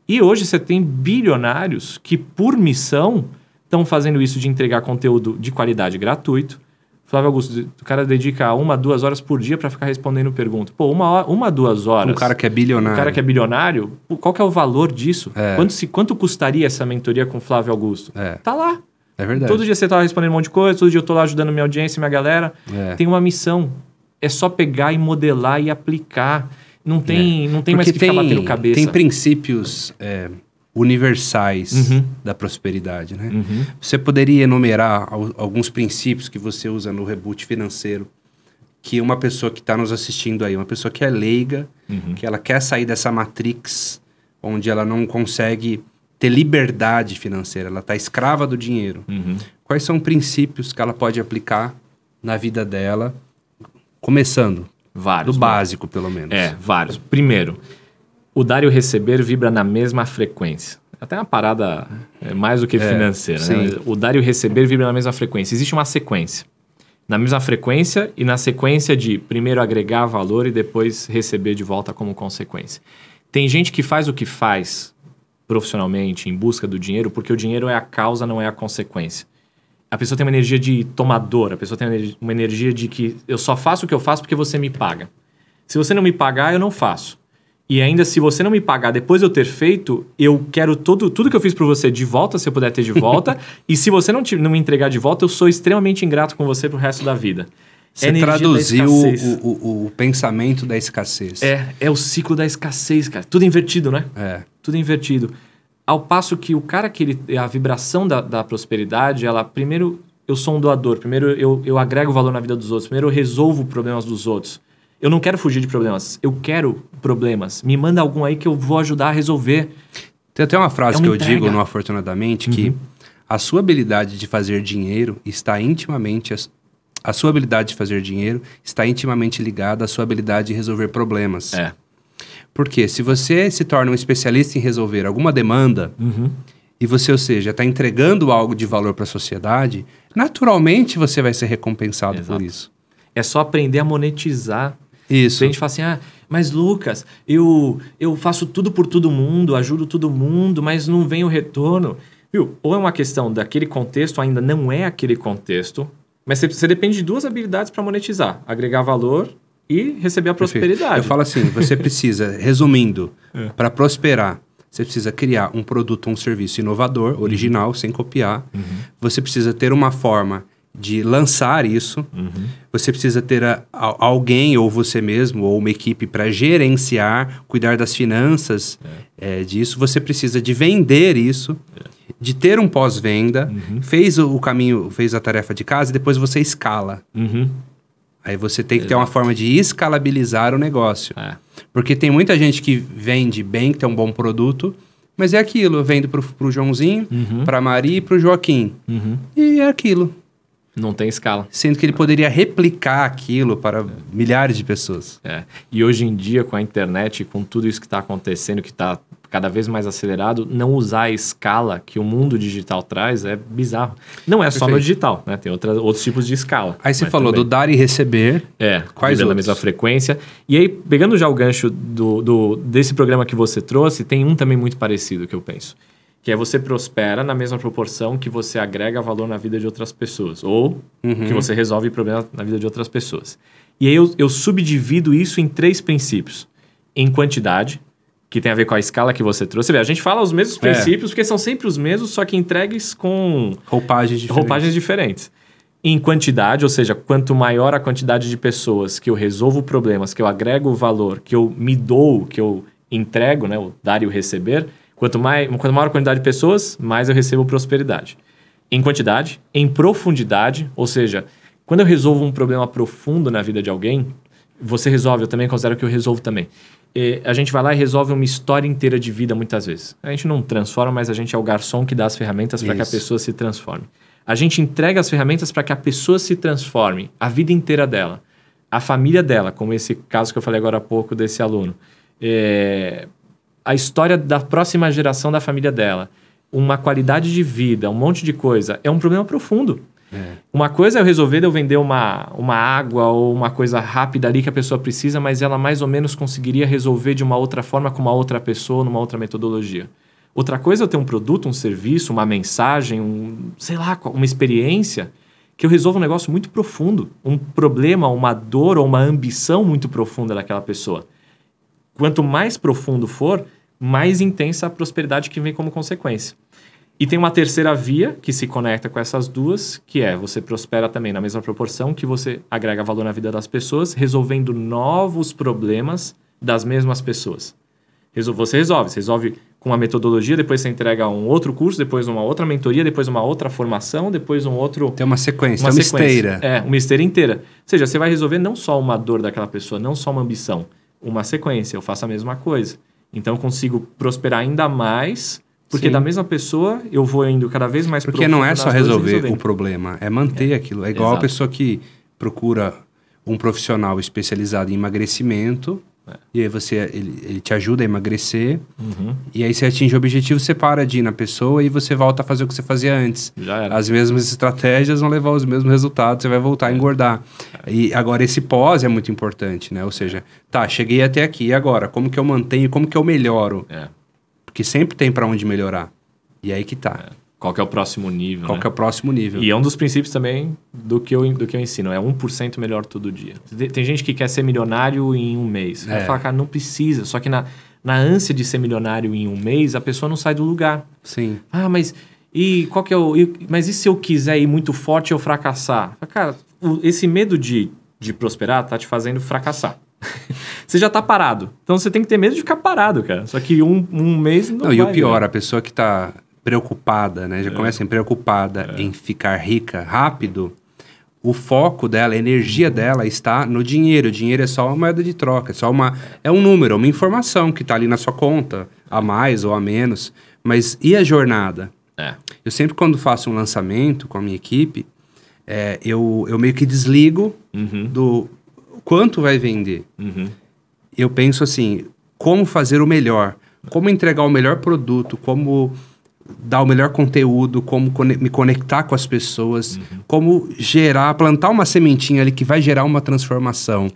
E hoje você tem bilionários que, por missão, estão fazendo isso de entregar conteúdo de qualidade gratuito. Flávio Augusto, o cara dedica 1, 2 horas por dia para ficar respondendo perguntas. Pô, 1, 2 horas... Um cara que é bilionário. Um cara que é bilionário, qual que é o valor disso? Quanto custaria essa mentoria com Flávio Augusto? Tá lá. É verdade. Todo dia você tá respondendo um monte de coisa, todo dia eu tô lá ajudando minha audiência, minha galera. Tem uma missão. É só pegar e modelar e aplicar. Não tem mais que ficar batendo cabeça. Tem princípios... universais da prosperidade, né? Você poderia enumerar alguns princípios que você usa no Reboot Financeiro que uma pessoa que está nos assistindo aí, uma pessoa que é leiga, que ela quer sair dessa matrix onde ela não consegue ter liberdade financeira, ela está escrava do dinheiro. Quais são princípios que ela pode aplicar na vida dela, começando? Vários. Do básico, pelo menos. Vários. Primeiro, o dar e o receber vibra na mesma frequência. Até uma parada mais do que financeira, né? O dar e o receber vibra na mesma frequência. Existe uma sequência. Na mesma frequência e na sequência de primeiro agregar valor e depois receber de volta como consequência. Tem gente que faz o que faz profissionalmente em busca do dinheiro porque o dinheiro é a causa, não é a consequência. A pessoa tem uma energia de tomador, a pessoa tem uma energia de que eu só faço o que eu faço porque você me paga. Se você não me pagar, eu não faço. E ainda, se você não me pagar depois de eu ter feito, eu quero tudo que eu fiz por você de volta, se eu puder ter de volta. E se você não me entregar de volta, eu sou extremamente ingrato com você pro resto da vida. Você traduziu o pensamento da escassez. É o ciclo da escassez, cara. Tudo invertido, né? Tudo invertido. Ao passo que o cara a vibração da prosperidade, ela, primeiro, eu sou um doador. Primeiro, eu agrego valor na vida dos outros. Primeiro, eu resolvo problemas dos outros. Eu não quero fugir de problemas, eu quero problemas. Me manda algum aí que eu vou ajudar a resolver. Tem até uma frase que eu digo no Afortunadamente, que a sua habilidade de fazer dinheiro está intimamente... A sua habilidade de fazer dinheiro está intimamente ligada à sua habilidade de resolver problemas. Porque se você se torna um especialista em resolver alguma demanda, e você, ou seja, está entregando algo de valor para a sociedade, naturalmente você vai ser recompensado por isso. É só aprender a monetizar. Isso. A gente fala assim, mas Lucas, eu faço tudo por todo mundo, ajudo todo mundo, mas não vem o retorno. Viu? Ou é uma questão daquele contexto, ainda não é aquele contexto, mas você depende de duas habilidades para monetizar. Agregar valor e receber a prosperidade. Perfeito. Eu falo assim, você precisa, resumindo, para prosperar, você precisa criar um produto, um serviço inovador, original, sem copiar. Você precisa ter uma forma de lançar isso. Você precisa ter alguém, ou você mesmo, ou uma equipe para gerenciar, cuidar das finanças disso. Você precisa de vender isso, de ter um pós-venda, fez o caminho, fez a tarefa de casa e depois você escala. Aí você tem que ter uma forma de escalabilizar o negócio. Porque tem muita gente que vende bem, que tem um bom produto, mas é aquilo, eu vendo pro Joãozinho, pra Maria e pro Joaquim. E é aquilo. Não tem escala. Sendo que ele poderia replicar aquilo para milhares de pessoas. E hoje em dia, com a internet, com tudo isso que está acontecendo, que está cada vez mais acelerado, não usar a escala que o mundo digital traz é bizarro. Não é só no digital, né? Tem outros tipos de escala. Aí você falou também do dar e receber. Quais outros? Na mesma frequência. E aí, pegando já o gancho desse programa que você trouxe, tem um também muito parecido que eu penso. Que é você prospera na mesma proporção que você agrega valor na vida de outras pessoas. Ou que você resolve problemas na vida de outras pessoas. E aí eu subdivido isso em 3 princípios. Em quantidade, que tem a ver com a escala que você trouxe. Você vê, a gente fala os mesmos princípios, porque são sempre os mesmos, só que entregues com roupagens diferentes. Em quantidade, ou seja, quanto maior a quantidade de pessoas que eu resolvo problemas, que eu agrego valor, que eu me dou, que eu entrego, né, o dar e o receber... Quanto maior a quantidade de pessoas, mais eu recebo prosperidade. Em quantidade, em profundidade, ou seja, quando eu resolvo um problema profundo na vida de alguém, você resolve, eu também considero que eu resolvo também. A gente vai lá e resolve uma história inteira de vida muitas vezes. A gente não transforma, mas a gente é o garçom que dá as ferramentas para que a pessoa se transforme. A gente entrega as ferramentas para que a pessoa se transforme, a vida inteira dela. A família dela, como esse caso que eu falei agora há pouco desse aluno. A história da próxima geração da família dela, uma qualidade de vida, um monte de coisa, é um problema profundo. Uma coisa é eu resolver eu vender uma água ou uma coisa rápida ali que a pessoa precisa, mas ela mais ou menos conseguiria resolver de uma outra forma com uma outra pessoa, numa outra metodologia. Outra coisa é eu ter um produto, um serviço, uma mensagem, uma experiência que eu resolvo um negócio muito profundo, um problema, uma dor ou uma ambição muito profunda daquela pessoa. Quanto mais profundo for, mais intensa a prosperidade que vem como consequência. E tem uma terceira via que se conecta com essas duas, que é você prospera também na mesma proporção que você agrega valor na vida das pessoas, resolvendo novos problemas das mesmas pessoas. Você resolve com uma metodologia, depois você entrega um outro curso, depois uma outra mentoria, depois uma outra formação, depois um outro... Tem uma sequência, uma esteira. Uma esteira inteira. Ou seja, você vai resolver não só uma dor daquela pessoa, não só uma ambição, uma sequência. Eu faço a mesma coisa. Então, eu consigo prosperar ainda mais, porque da mesma pessoa eu vou indo cada vez mais profundo. Porque não é só resolver o problema, é manter aquilo. É igual a pessoa que procura um profissional especializado em emagrecimento... E aí ele te ajuda a emagrecer. E aí você atinge o objetivo, você para de ir na pessoa e você volta a fazer o que você fazia antes. Já era. As mesmas estratégias vão levar aos mesmos resultados, você vai voltar a engordar. E agora esse pós é muito importante, né? Ou seja, cheguei até aqui, e agora? Como que eu mantenho, como que eu melhoro? Porque sempre tem para onde melhorar. E aí que tá. Qual que é o próximo nível, Qual que é o próximo nível. E é um dos princípios também do que eu ensino. É 1% melhor todo dia. Tem gente que quer ser milionário em um mês. Vai falar, cara, não precisa. Só que na ânsia de ser milionário em um mês, a pessoa não sai do lugar. Sim. Mas e qual que é mas e se eu quiser ir muito forte e eu fracassar? Cara, esse medo de prosperar tá te fazendo fracassar. Você já tá parado. Então você tem que ter medo de ficar parado, cara. Só que um mês não vai. E o pior, a pessoa que tá... preocupada, né? Já começa preocupada em ficar rica rápido, o foco dela, a energia dela está no dinheiro. O dinheiro é só uma moeda de troca, é um número, uma informação que está ali na sua conta, a mais ou a menos. Mas e a jornada? Eu sempre, quando faço um lançamento com a minha equipe, eu meio que desligo do quanto vai vender. Eu penso assim, como fazer o melhor, como entregar o melhor produto, como... dar o melhor conteúdo, como me conectar com as pessoas, como plantar uma sementinha ali que vai gerar uma transformação.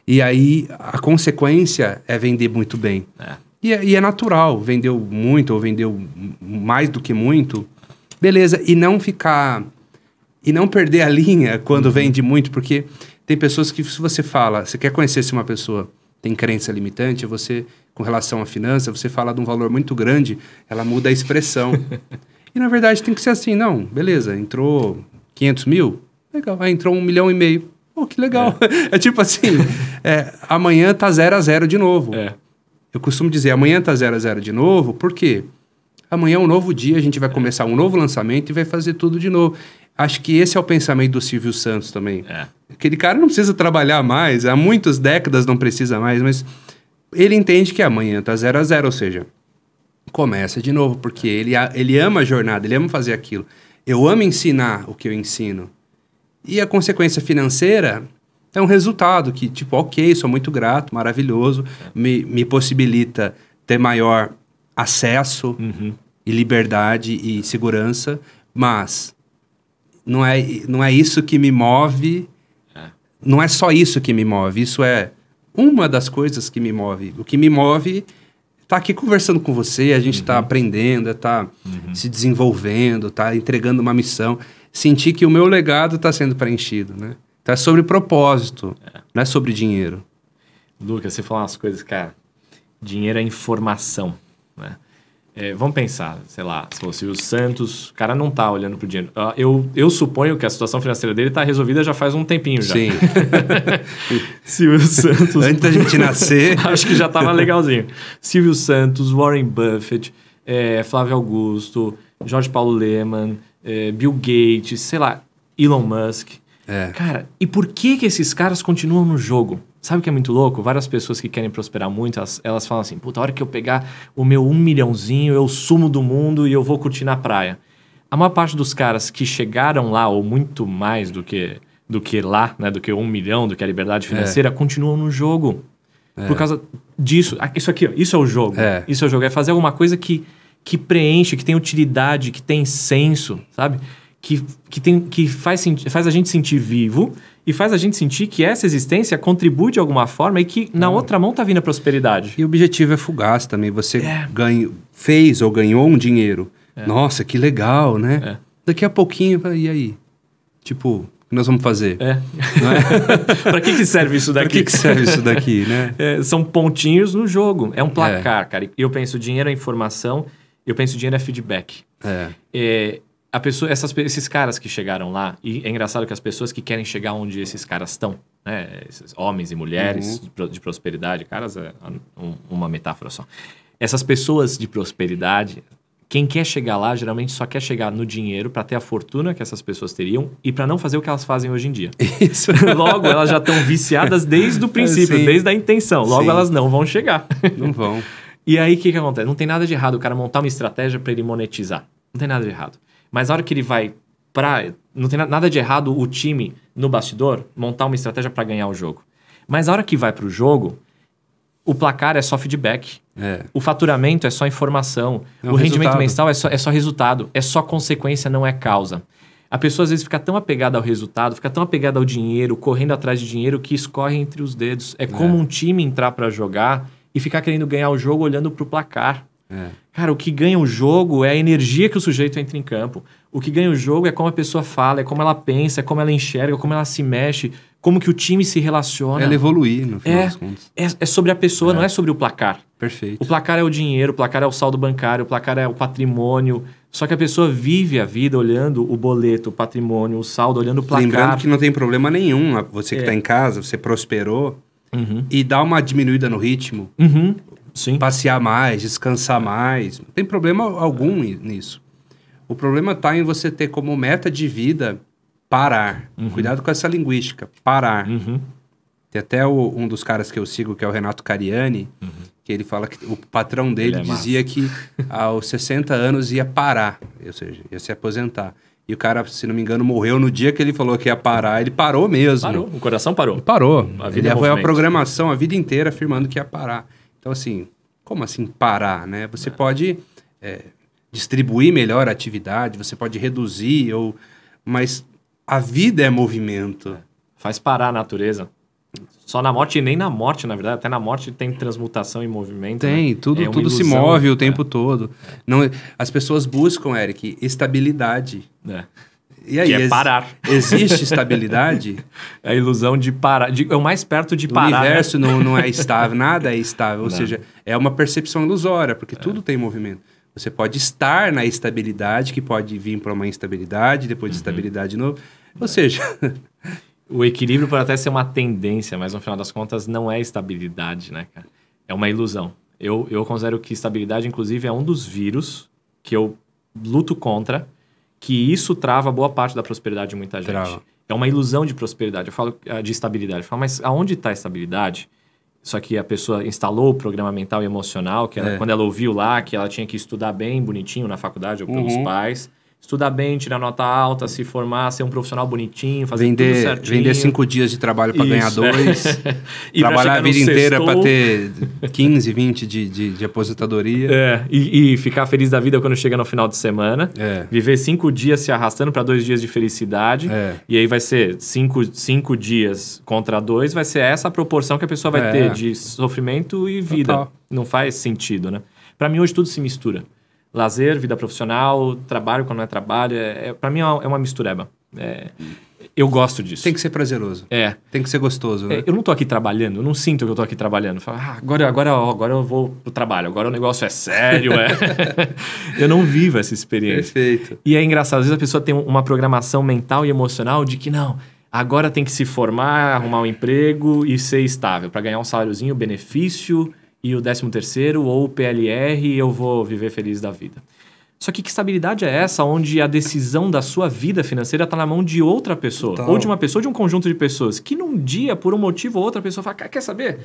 E aí, a consequência é vender muito bem. E é natural, vendeu muito ou vendeu mais do que muito, beleza, e não perder a linha quando vende muito, porque tem pessoas que, se você fala, você quer conhecer se uma pessoa tem crença limitante, você... com relação à finança, você fala de um valor muito grande, ela muda a expressão. E, na verdade, tem que ser assim, não, beleza, entrou 500 mil, legal, aí entrou 1,5 milhão, pô, que legal. É tipo assim, amanhã tá 0 a 0 de novo. Eu costumo dizer, amanhã tá 0 a 0 de novo, por quê? Amanhã é um novo dia, a gente vai começar um novo lançamento e vai fazer tudo de novo. Acho que esse é o pensamento do Silvio Santos também. Aquele cara não precisa trabalhar mais, há muitas décadas não precisa mais, mas... ele entende que amanhã tá 0 a 0, ou seja, começa de novo, porque ele ama a jornada, ele ama fazer aquilo. Eu amo ensinar o que eu ensino. E a consequência financeira é um resultado que, tipo, ok, sou muito grato, maravilhoso, me possibilita ter maior acesso e liberdade e segurança, mas não é isso que me move, não é só isso que me move, isso é uma das coisas que me move. O que me move tá aqui conversando com você, a gente tá aprendendo, tá se desenvolvendo, tá entregando uma missão. Sentir que o meu legado tá sendo preenchido, né? Tá sobre propósito, não é sobre dinheiro. Lucas, você falou umas coisas, cara. Dinheiro é informação, né? Vamos pensar, sei lá, se fosse o Santos, o cara não tá olhando pro dinheiro. Eu suponho que a situação financeira dele tá resolvida já faz um tempinho já. Sim. Silvio Santos... Antes da gente nascer... Acho que já tava legalzinho. Silvio Santos, Warren Buffett, Flávio Augusto, Jorge Paulo Lemann, Bill Gates, sei lá, Elon Musk. Cara, e por que esses caras continuam no jogo? Sabe o que é muito louco? Várias pessoas que querem prosperar muito, elas falam assim, puta, a hora que eu pegar o meu 1 milhãozinho, eu sumo do mundo e eu vou curtir na praia. A maior parte dos caras que chegaram lá, ou muito mais do que lá, né, do que 1 milhão, do que a liberdade financeira, continuam no jogo. Por causa disso. Isso aqui, ó, isso é o jogo. Isso é o jogo. É fazer alguma coisa que preenche, que tem utilidade, que tem senso, sabe? Que faz a gente sentir vivo e faz a gente sentir que essa existência contribui de alguma forma e que na outra mão tá vindo a prosperidade. E o objetivo é fugaz também. Você fez ou ganhou um dinheiro. Nossa, que legal, né? Daqui a pouquinho, e aí? Tipo, o que nós vamos fazer? Não é? Pra que serve isso daqui? Pra que serve isso daqui, né? São pontinhos no jogo. É um placar, cara. E eu penso, dinheiro é informação, eu penso, dinheiro é feedback. Esses caras que chegaram lá, e é engraçado que as pessoas que querem chegar onde esses caras estão, né, esses homens e mulheres de prosperidade, caras é uma metáfora só, Essas pessoas de prosperidade, quem quer chegar lá, geralmente só quer chegar no dinheiro para ter a fortuna que essas pessoas teriam e para não fazer o que elas fazem hoje em dia. Isso. Logo, elas já estão viciadas desde o princípio, Sim. desde a intenção. Logo, Sim. elas não vão chegar. Não vão. E aí, o que acontece? Não tem nada de errado o cara montar uma estratégia para ele monetizar. Não tem nada de errado. Mas na hora que ele vai pra... Não tem nada de errado o time, no bastidor, montar uma estratégia para ganhar o jogo. Mas na hora que vai pro jogo, o placar é só feedback. O faturamento é só informação. O rendimento mensal é só resultado. É só consequência, não é causa. A pessoa às vezes fica tão apegada ao resultado, fica tão apegada ao dinheiro, correndo atrás de dinheiro, que escorre entre os dedos. É como um time entrar para jogar e ficar querendo ganhar o jogo olhando pro placar. Cara, o que ganha o jogo é a energia que o sujeito entra em campo. O que ganha o jogo é como a pessoa fala, é como ela pensa, é como ela enxerga, como ela se mexe, como que o time se relaciona. Ela evoluir, no final das contas. É sobre a pessoa, não é sobre o placar. Perfeito. O placar é o dinheiro, o placar é o saldo bancário, o placar é o patrimônio. Só que a pessoa vive a vida olhando o boleto, o patrimônio, o saldo, olhando o placar. Lembrando que não tem problema nenhum. Você que está em casa, você prosperou e dá uma diminuída no ritmo. Sim. Passear mais, descansar mais. Não tem problema algum nisso. O problema está em você ter como meta de vida parar. Cuidado com essa linguística. Parar. Tem até um dos caras que eu sigo, que é o Renato Cariani, que ele fala que o patrão dele dizia que aos 60 anos ia parar. Ou seja, ia se aposentar. E o cara, se não me engano, morreu no dia que ele falou que ia parar. Ele parou mesmo. Parou. O coração parou. Parou. A vida Ele foi a programação a vida inteira afirmando que ia parar. Então, assim, como assim parar, né? Você pode distribuir melhor a atividade, você pode reduzir, mas a vida é movimento. Faz parar a natureza. Só na morte, e nem na morte, na verdade. Até na morte tem transmutação e movimento. Tem, né? tudo se move o tempo todo. Não, as pessoas buscam, Eric, estabilidade. E aí, que é parar. Existe estabilidade? É a ilusão de parar. É o mais perto de parar. O universo não é estável, nada é estável. Ou seja, é uma percepção ilusória, porque tudo tem movimento. Você pode estar na estabilidade, que pode vir para uma instabilidade, depois de estabilidade de novo. Ou seja... O equilíbrio pode até ser uma tendência, mas no final das contas não é estabilidade, né, cara? É uma ilusão. Eu considero que estabilidade, inclusive, é um dos vírus que eu luto contra, que isso trava boa parte da prosperidade de muita gente. Trava. É uma ilusão de prosperidade. Eu falo de estabilidade. Eu falo, mas aonde está a estabilidade? Só que a pessoa instalou o programa mental e emocional, que quando ela ouviu lá que ela tinha que estudar bem, bonitinho na faculdade ou pelos pais... Estudar bem, tirar nota alta, se formar, ser um profissional bonitinho, fazer tudo certinho. Vender 5 dias de trabalho para ganhar 2. Trabalhar a vida inteira para ter 15, 20 de aposentadoria. E ficar feliz da vida quando chega no final de semana. Viver 5 dias se arrastando para 2 dias de felicidade. E aí vai ser 5 dias contra 2. Vai ser essa a proporção que a pessoa vai ter de sofrimento e vida. Total. Não faz sentido, né? Para mim hoje tudo se mistura. Lazer, vida profissional, trabalho quando não é trabalho. Pra mim é uma mistureba. Eu gosto disso. Tem que ser prazeroso. Tem que ser gostoso, né? Eu não tô aqui trabalhando, eu não sinto que eu tô aqui trabalhando. Eu falo, agora eu vou pro trabalho, agora o negócio é sério. Eu não vivo essa experiência. Perfeito. E é engraçado, às vezes a pessoa tem uma programação mental e emocional de que não, agora tem que se formar, arrumar um emprego e ser estável para ganhar um saláriozinho, benefício... e o 13º ou o PLR e eu vou viver feliz da vida. Só que estabilidade é essa onde a decisão da sua vida financeira está na mão de outra pessoa. Total. Ou de uma pessoa, de um conjunto de pessoas. Que num dia, por um motivo ou outra pessoa fala, quer saber?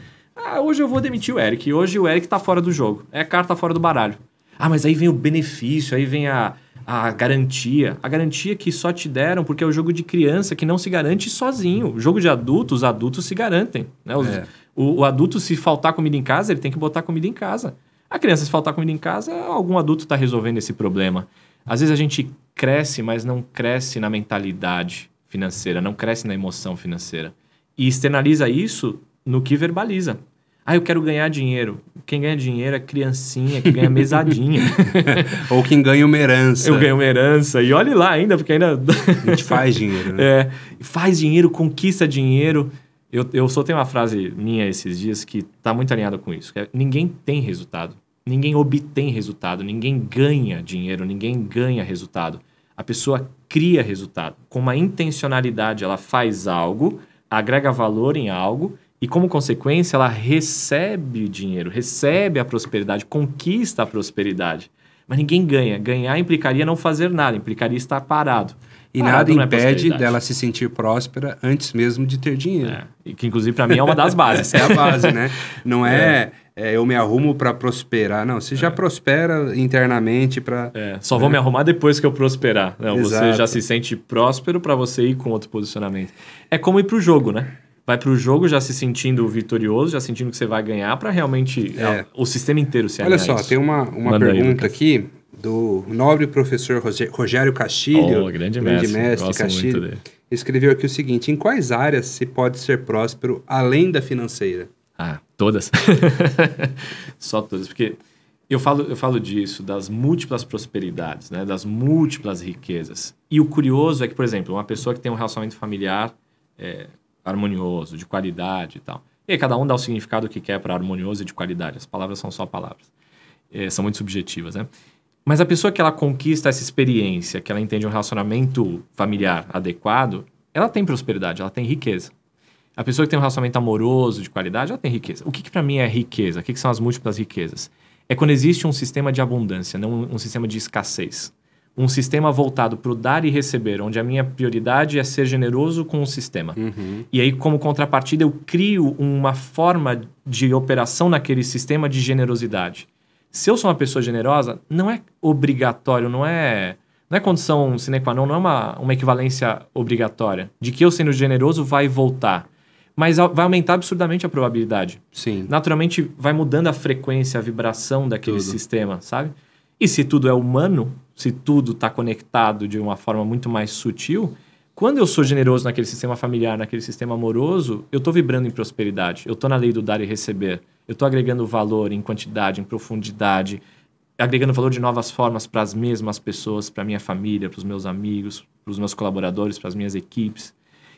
Hoje eu vou demitir o Eric. Hoje o Eric está fora do jogo. É a carta fora do baralho. Mas aí vem o benefício, aí vem a garantia. A garantia que só te deram porque é o jogo de criança que não se garante sozinho. O jogo de adultos, os adultos se garantem. Né? O adulto, se faltar comida em casa, ele tem que botar comida em casa. A criança, se faltar comida em casa, algum adulto está resolvendo esse problema. Às vezes a gente cresce, mas não cresce na mentalidade financeira, não cresce na emoção financeira. E externaliza isso no que verbaliza. Eu quero ganhar dinheiro. Quem ganha dinheiro é criancinha, que ganha mesadinha. Ou quem ganha uma herança. Eu ganho uma herança. E olhe lá ainda, porque ainda... A gente faz dinheiro, né? Faz dinheiro, conquista dinheiro. Eu soltei uma frase minha esses dias que está muito alinhada com isso. Que é, ninguém tem resultado. Ninguém obtém resultado. Ninguém ganha dinheiro. Ninguém ganha resultado. A pessoa cria resultado. Com uma intencionalidade, ela faz algo, agrega valor em algo E como consequência, ela recebe dinheiro, recebe a prosperidade, conquista a prosperidade. Mas ninguém ganha. Ganhar implicaria não fazer nada, implicaria estar parado. E Parado nada impede dela se sentir próspera antes mesmo de ter dinheiro. E que, inclusive, para mim é uma das bases. É a base, né? Não eu me arrumo para prosperar. Não, você já prospera internamente para... Só vou me arrumar depois que eu prosperar. Não, Exato. você já se sente próspero para você ir com outro posicionamento. É como ir para o jogo, né? Vai para o jogo já se sentindo vitorioso, já sentindo que você vai ganhar para realmente o sistema inteiro se alinhar. Olha só, tem uma pergunta aqui do nobre professor Rogério Castilho, grande mestre Castilho, muito dele. Escreveu aqui o seguinte: em quais áreas se pode ser próspero além da financeira? Todas. Só todas, porque eu falo disso, das múltiplas prosperidades, né? Das múltiplas riquezas. E o curioso é que, por exemplo, uma pessoa que tem um relacionamento familiar harmonioso, de qualidade e tal. E aí cada um dá o significado que quer para harmonioso e de qualidade. As palavras são só palavras. São muito subjetivas, né? Mas a pessoa que ela conquista essa experiência, que ela entende um relacionamento familiar adequado, ela tem prosperidade, ela tem riqueza. A pessoa que tem um relacionamento amoroso, de qualidade, ela tem riqueza. O que para mim é riqueza? O que são as múltiplas riquezas? É quando existe um sistema de abundância, não um sistema de escassez. Um sistema voltado para o dar e receber, onde a minha prioridade é ser generoso com o sistema. E aí, como contrapartida, eu crio uma forma de operação naquele sistema de generosidade. Se eu sou uma pessoa generosa, não é obrigatório, não é condição sine qua non, não é uma equivalência obrigatória de que eu sendo generoso vai voltar. Mas vai aumentar absurdamente a probabilidade. Sim. Naturalmente, vai mudando a frequência, a vibração daquele sistema, sabe? E se tudo é humano, se tudo está conectado de uma forma muito mais sutil, quando eu sou generoso naquele sistema familiar, naquele sistema amoroso, eu estou vibrando em prosperidade. Eu estou na lei do dar e receber. Eu estou agregando valor em quantidade, em profundidade, agregando valor de novas formas para as mesmas pessoas, para a minha família, para os meus amigos, para os meus colaboradores, para as minhas equipes.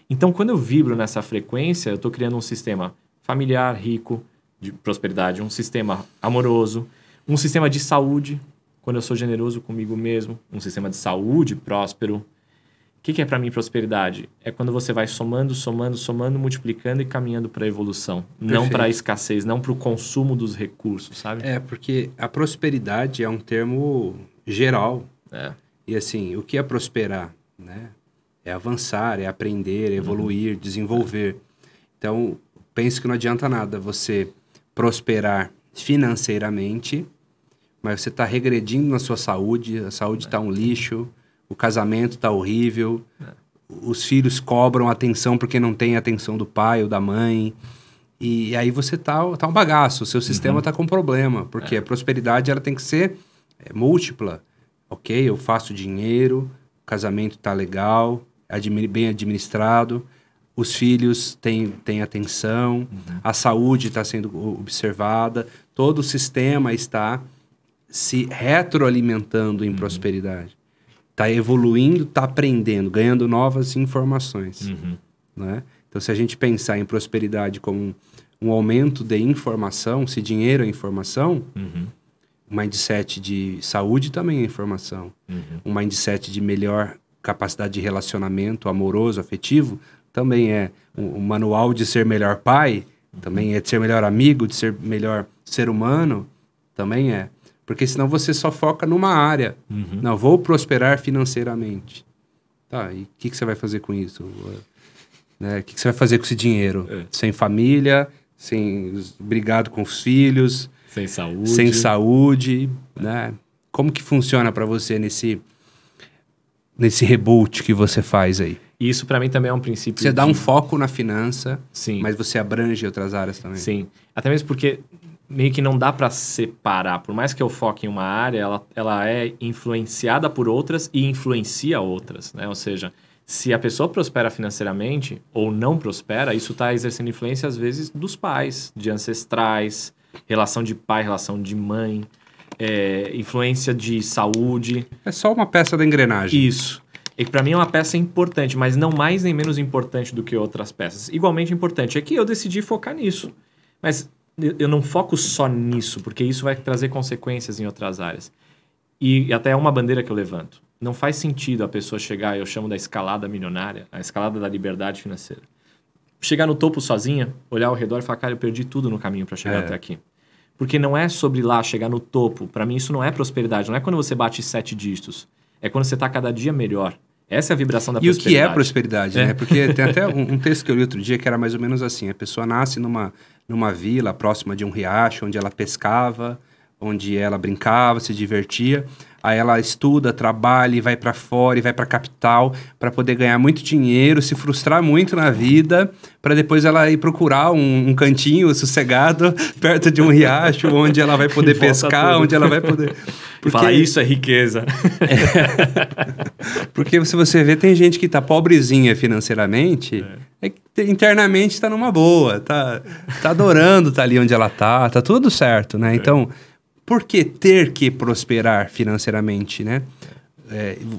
Então, quando eu vibro nessa frequência, eu estou criando um sistema familiar rico, de prosperidade, um sistema amoroso, um sistema de saúde, quando eu sou generoso comigo mesmo, um sistema de saúde próspero. O que é para mim prosperidade? É quando você vai somando, multiplicando e caminhando para a evolução. Perfeito. Não para a escassez, não para o consumo dos recursos, sabe? Porque a prosperidade é um termo geral. E assim, o que é prosperar? Né? É avançar, é aprender, é evoluir, desenvolver. Então, penso que não adianta nada você prosperar financeiramente, mas você está regredindo na sua saúde, a saúde está um lixo, o casamento está horrível, os filhos cobram atenção porque não tem atenção do pai ou da mãe, e aí você tá um bagaço, o seu sistema está com problema, porque a prosperidade ela tem que ser múltipla. Ok, eu faço dinheiro, o casamento está legal, bem administrado, os filhos têm atenção, a saúde está sendo observada, todo o sistema está se retroalimentando em prosperidade. Está evoluindo, está aprendendo, ganhando novas informações. Né? Então, se a gente pensar em prosperidade como um aumento de informação, se dinheiro é informação, um mindset de saúde também é informação. Um mindset de melhor capacidade de relacionamento amoroso, afetivo, também é. Um manual de ser melhor pai, também é de ser melhor amigo, de ser melhor ser humano, também é. Porque senão você só foca numa área. Não, vou prosperar financeiramente. Tá, e o que você vai fazer com isso? Né? O que você vai fazer com esse dinheiro? Sem família, brigado com os filhos. Sem saúde. Né? Como que funciona para você nesse reboot que você faz aí? Isso para mim também é um princípio. Você dá um foco na finança, Sim. Mas você abrange outras áreas também. Sim, até mesmo porque meio que não dá para separar. Por mais que eu foque em uma área, ela é influenciada por outras e influencia outras, né? Ou seja, se a pessoa prospera financeiramente ou não prospera, isso está exercendo influência às vezes dos pais, de ancestrais, relação de pai, relação de mãe, influência de saúde. É só uma peça da engrenagem. Isso. E para mim é uma peça importante, mas não mais nem menos importante do que outras peças. Igualmente importante. É que eu decidi focar nisso. Mas eu não foco só nisso, porque isso vai trazer consequências em outras áreas. E até é uma bandeira que eu levanto. Não faz sentido a pessoa chegar, eu chamo da escalada milionária, a escalada da liberdade financeira. chegar no topo sozinha, olhar ao redor e falar, cara, eu perdi tudo no caminho para chegar até aqui. Porque não é sobre lá chegar no topo. Para mim, isso não é prosperidade. Não é quando você bate 7 dígitos. É quando você tá cada dia melhor. Essa é a vibração da prosperidade. E o que é prosperidade, né? Porque tem até um texto que eu li outro dia que era mais ou menos assim. A pessoa nasce numa vila próxima de um riacho, onde ela pescava, onde ela brincava, se divertia. Aí ela estuda, trabalha e vai para fora e vai para a capital para poder ganhar muito dinheiro, se frustrar muito na vida, para depois ela ir procurar um cantinho sossegado perto de um riacho onde ela vai poder pescar, onde ela vai poder... Porque falar isso é riqueza. Porque se você vê, tem gente que tá pobrezinha financeiramente, internamente está numa boa, tá adorando tá ali onde ela tá tudo certo, né? Então... Por que ter que prosperar financeiramente, né?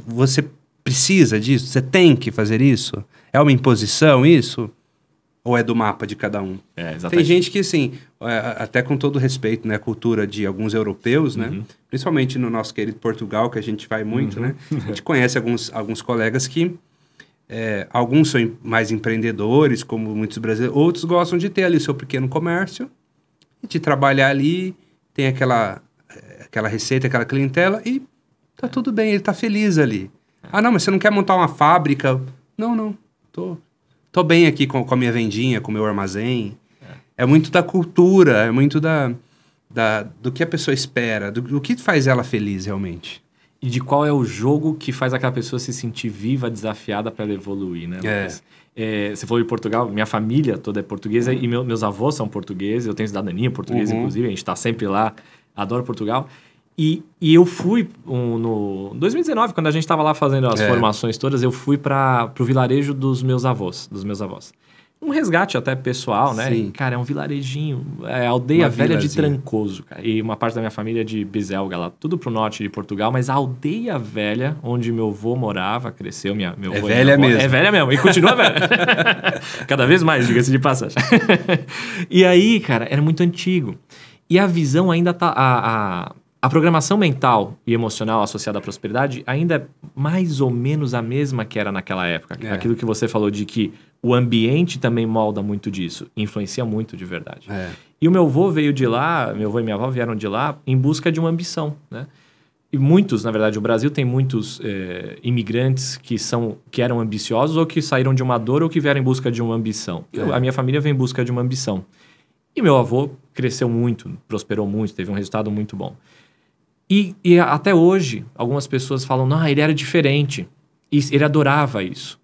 Você precisa disso? Você tem que fazer isso? É uma imposição isso? Ou é do mapa de cada um? Exatamente. Tem gente que, assim, até com todo respeito, né? A cultura de alguns europeus, né? Principalmente no nosso querido Portugal, que a gente vai muito, né? A gente conhece alguns colegas que... alguns são mais empreendedores, como muitos brasileiros. Outros gostam de ter ali seu pequeno comércio, de trabalhar ali... Tem aquela receita, aquela clientela e tá tudo bem, ele tá feliz ali. Ah, não, mas você não quer montar uma fábrica? Não, tô bem aqui com a minha vendinha, com o meu armazém. É muito da cultura, é muito do que a pessoa espera, do que faz ela feliz realmente. E de qual é o jogo que faz aquela pessoa se sentir viva, desafiada para ela evoluir, né? Você falou de Portugal, minha família toda é portuguesa e meus avós são portugueses, eu tenho cidadania portuguesa, inclusive, a gente está sempre lá, adoro Portugal. E eu fui no 2019, quando a gente estava lá fazendo as formações todas, eu fui para o vilarejo dos meus avós. Um resgate até pessoal, né? E, cara, é um vilarejinho, aldeia velha de Trancoso, cara. E uma parte da minha família é de Biselga lá, tudo pro norte de Portugal, mas a aldeia velha, onde meu avô morava, cresceu, meu avô... velha mesmo. É velha mesmo, e continua velha. Cada vez mais, diga-se de passagem. E aí, cara, era muito antigo. E a visão ainda tá... A programação mental e emocional associada à prosperidade ainda é mais ou menos a mesma que era naquela época. Aquilo que você falou de que o ambiente também molda muito disso, influencia muito de verdade. E o meu avô veio de lá, meu avô e minha avó vieram de lá em busca de uma ambição, né? E muitos, na verdade, o Brasil tem muitos imigrantes que eram ambiciosos ou que saíram de uma dor ou que vieram em busca de uma ambição. A minha família veio em busca de uma ambição. E meu avô cresceu muito, prosperou muito, teve um resultado muito bom. E até hoje, algumas pessoas falam, não, ele era diferente. E ele adorava isso.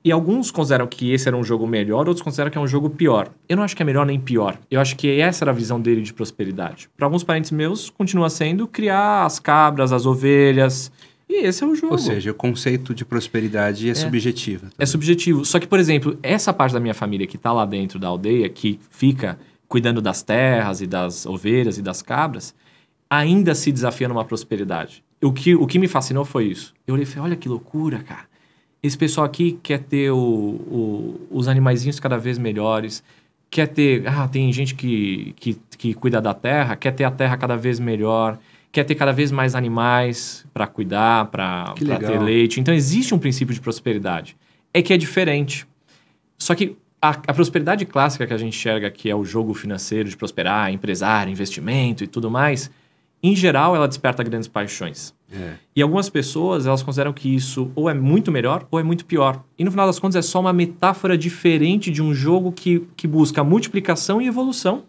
E alguns consideram que esse era um jogo melhor, outros consideram que é um jogo pior. Eu não acho que é melhor nem pior. Eu acho que essa era a visão dele de prosperidade. Para alguns parentes meus, continua sendo criar as cabras, as ovelhas. E esse é o jogo. Ou seja, o conceito de prosperidade é subjetivo. É subjetivo. Só que, por exemplo, essa parte da minha família que está lá dentro da aldeia, que fica cuidando das terras e das ovelhas e das cabras, ainda se desafia numa prosperidade. O que me fascinou foi isso. Eu olhei e falei, olha que loucura, cara. Esse pessoal aqui quer ter os animaizinhos cada vez melhores, quer ter... tem gente que cuida da terra, quer ter a terra cada vez melhor, quer ter cada vez mais animais para cuidar, para ter leite. Então, existe um princípio de prosperidade. É que é diferente. Só que a prosperidade clássica que a gente enxerga, que é o jogo financeiro de prosperar, empresário, investimento e tudo mais... Em geral, ela desperta grandes paixões. E algumas pessoas, elas consideram que isso ou é muito melhor ou é muito pior. E no final das contas, é só uma metáfora diferente de um jogo que busca multiplicação e evolução.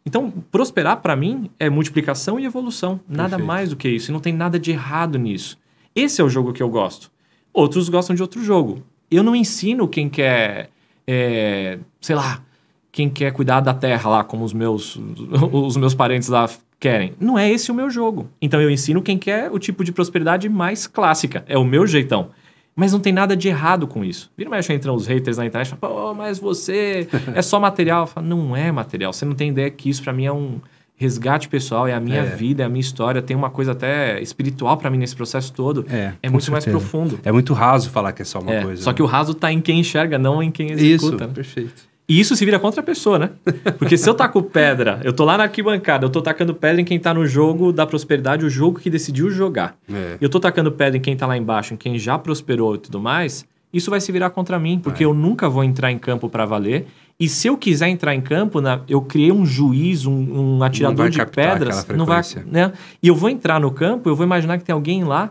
Então, prosperar, para mim, é multiplicação e evolução. Nada mais do que isso. E não tem nada de errado nisso. Esse é o jogo que eu gosto. Outros gostam de outro jogo. Eu não ensino quem quer, quem quer cuidar da terra lá, como os meus parentes lá querem. Não é esse o meu jogo. Então eu ensino quem quer o tipo de prosperidade mais clássica. É o meu jeitão. Mas não tem nada de errado com isso. Vira mais entram os haters na internet e falam, mas você é só material. Eu falo, não é material. Você não tem ideia que isso pra mim é um resgate pessoal, é a minha vida, é a minha história. Tem uma coisa até espiritual pra mim nesse processo todo. É muito mais profundo. É muito raso falar que é só uma coisa. Só que o raso tá em quem enxerga, não em quem executa. Isso, né? Perfeito. E isso se vira contra a pessoa, né? Porque se eu taco pedra, eu tô lá na arquibancada, eu tô tacando pedra em quem tá no jogo da prosperidade, o jogo que decidiu jogar. E eu tô tacando pedra em quem tá lá embaixo, em quem já prosperou e tudo mais, isso vai se virar contra mim, porque eu nunca vou entrar em campo para valer. E se eu quiser entrar em campo, eu criei um juiz, um atirador de pedras, não vai, né? E eu vou entrar no campo, eu vou imaginar que tem alguém lá,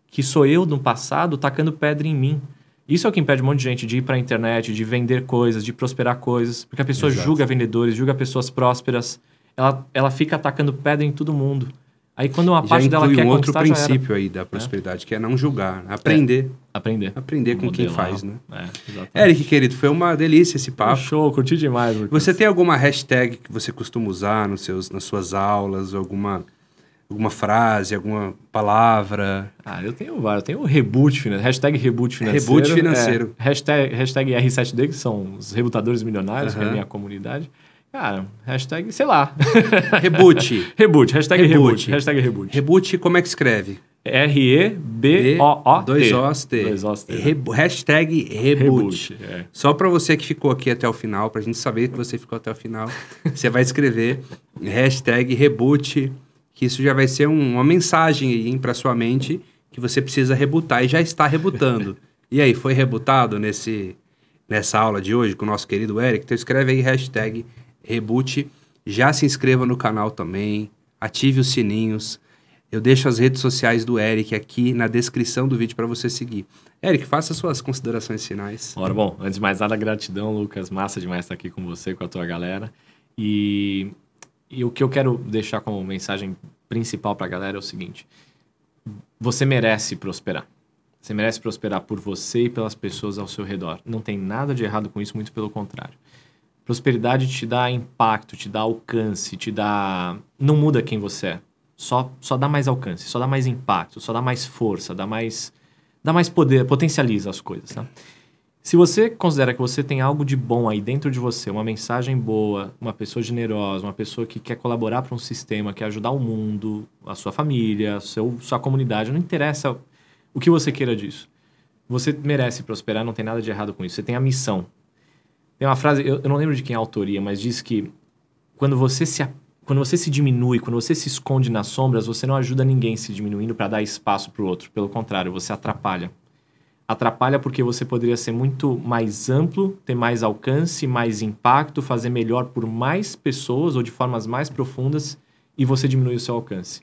que sou eu no passado, tacando pedra em mim. Isso é o que impede um monte de gente de ir para a internet, de vender coisas, de prosperar coisas, porque a pessoa julga vendedores, julga pessoas prósperas, ela fica atacando pedra em todo mundo. Aí quando uma parte dela quer outro conquistar, princípio aí da prosperidade, que é não julgar, aprender. Aprender com quem faz, né? Eric, querido, foi uma delícia esse papo. Show, curti demais. Lucas. Você tem alguma hashtag que você costuma usar nas suas aulas, alguma frase, alguma palavra? Eu tenho vários. Eu tenho o reboot financeiro, hashtag reboot financeiro. Reboot financeiro. Hashtag R7D, que são os rebutadores milionários, que é a minha comunidade. Cara, hashtag, sei lá. Reboot. Hashtag reboot. Hashtag reboot. Reboot, como é que escreve? R-E-B-O-O-T. 2 Os-T. Hashtag reboot. Só para você que ficou aqui até o final, pra gente saber que você ficou até o final, você vai escrever hashtag reboot, que isso já vai ser uma mensagem aí para sua mente que você precisa rebutar e já está rebutando. E aí, foi rebutado nessa aula de hoje com o nosso querido Eric? Então escreve aí hashtag reboot, já se inscreva no canal também, ative os sininhos. Eu deixo as redes sociais do Eric aqui na descrição do vídeo para você seguir. Eric, faça suas considerações finais. Ora, bom, antes de mais nada, gratidão, Lucas. Massa demais estar aqui com você, com a tua galera. E o que eu quero deixar como mensagem principal para a galera é o seguinte: você merece prosperar. Você merece prosperar por você e pelas pessoas ao seu redor. Não tem nada de errado com isso, muito pelo contrário. Prosperidade te dá impacto, te dá alcance, não muda quem você é. Só dá mais alcance, só dá mais impacto, só dá mais força, dá mais poder, potencializa as coisas, tá? Se você considera que você tem algo de bom aí dentro de você, uma mensagem boa, uma pessoa generosa, uma pessoa que quer colaborar para um sistema, quer ajudar o mundo, a sua família, sua comunidade, não interessa o que você queira disso. Você merece prosperar, não tem nada de errado com isso. Você tem a missão. Tem uma frase, eu não lembro de quem é a autoria, mas diz que quando você se diminui, quando você se esconde nas sombras, você não ajuda ninguém se diminuindo para dar espaço para o outro. Pelo contrário, você atrapalha. Atrapalha porque você poderia ser muito mais amplo, ter mais alcance, mais impacto, fazer melhor por mais pessoas ou de formas mais profundas, e você diminui o seu alcance.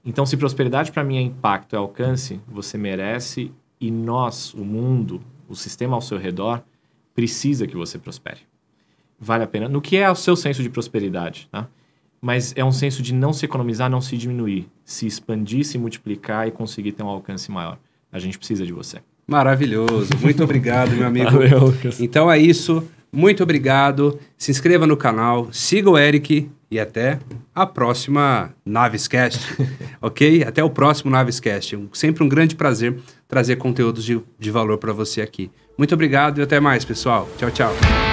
Então, se prosperidade para mim é impacto, é alcance, você merece, e nós, o mundo, o sistema ao seu redor, precisa que você prospere. Vale a pena. No que é o seu senso de prosperidade, tá? Mas é um senso de não se economizar, não se diminuir, se expandir, se multiplicar e conseguir ter um alcance maior. A gente precisa de você. Maravilhoso. Muito obrigado, meu amigo. Valeu, Lucas. Então é isso. Muito obrigado. Se inscreva no canal, siga o Eric e até a próxima Navescast. Ok? Até o próximo Navescast. Sempre um grande prazer trazer conteúdos de valor para você aqui. Muito obrigado e até mais, pessoal. Tchau, tchau.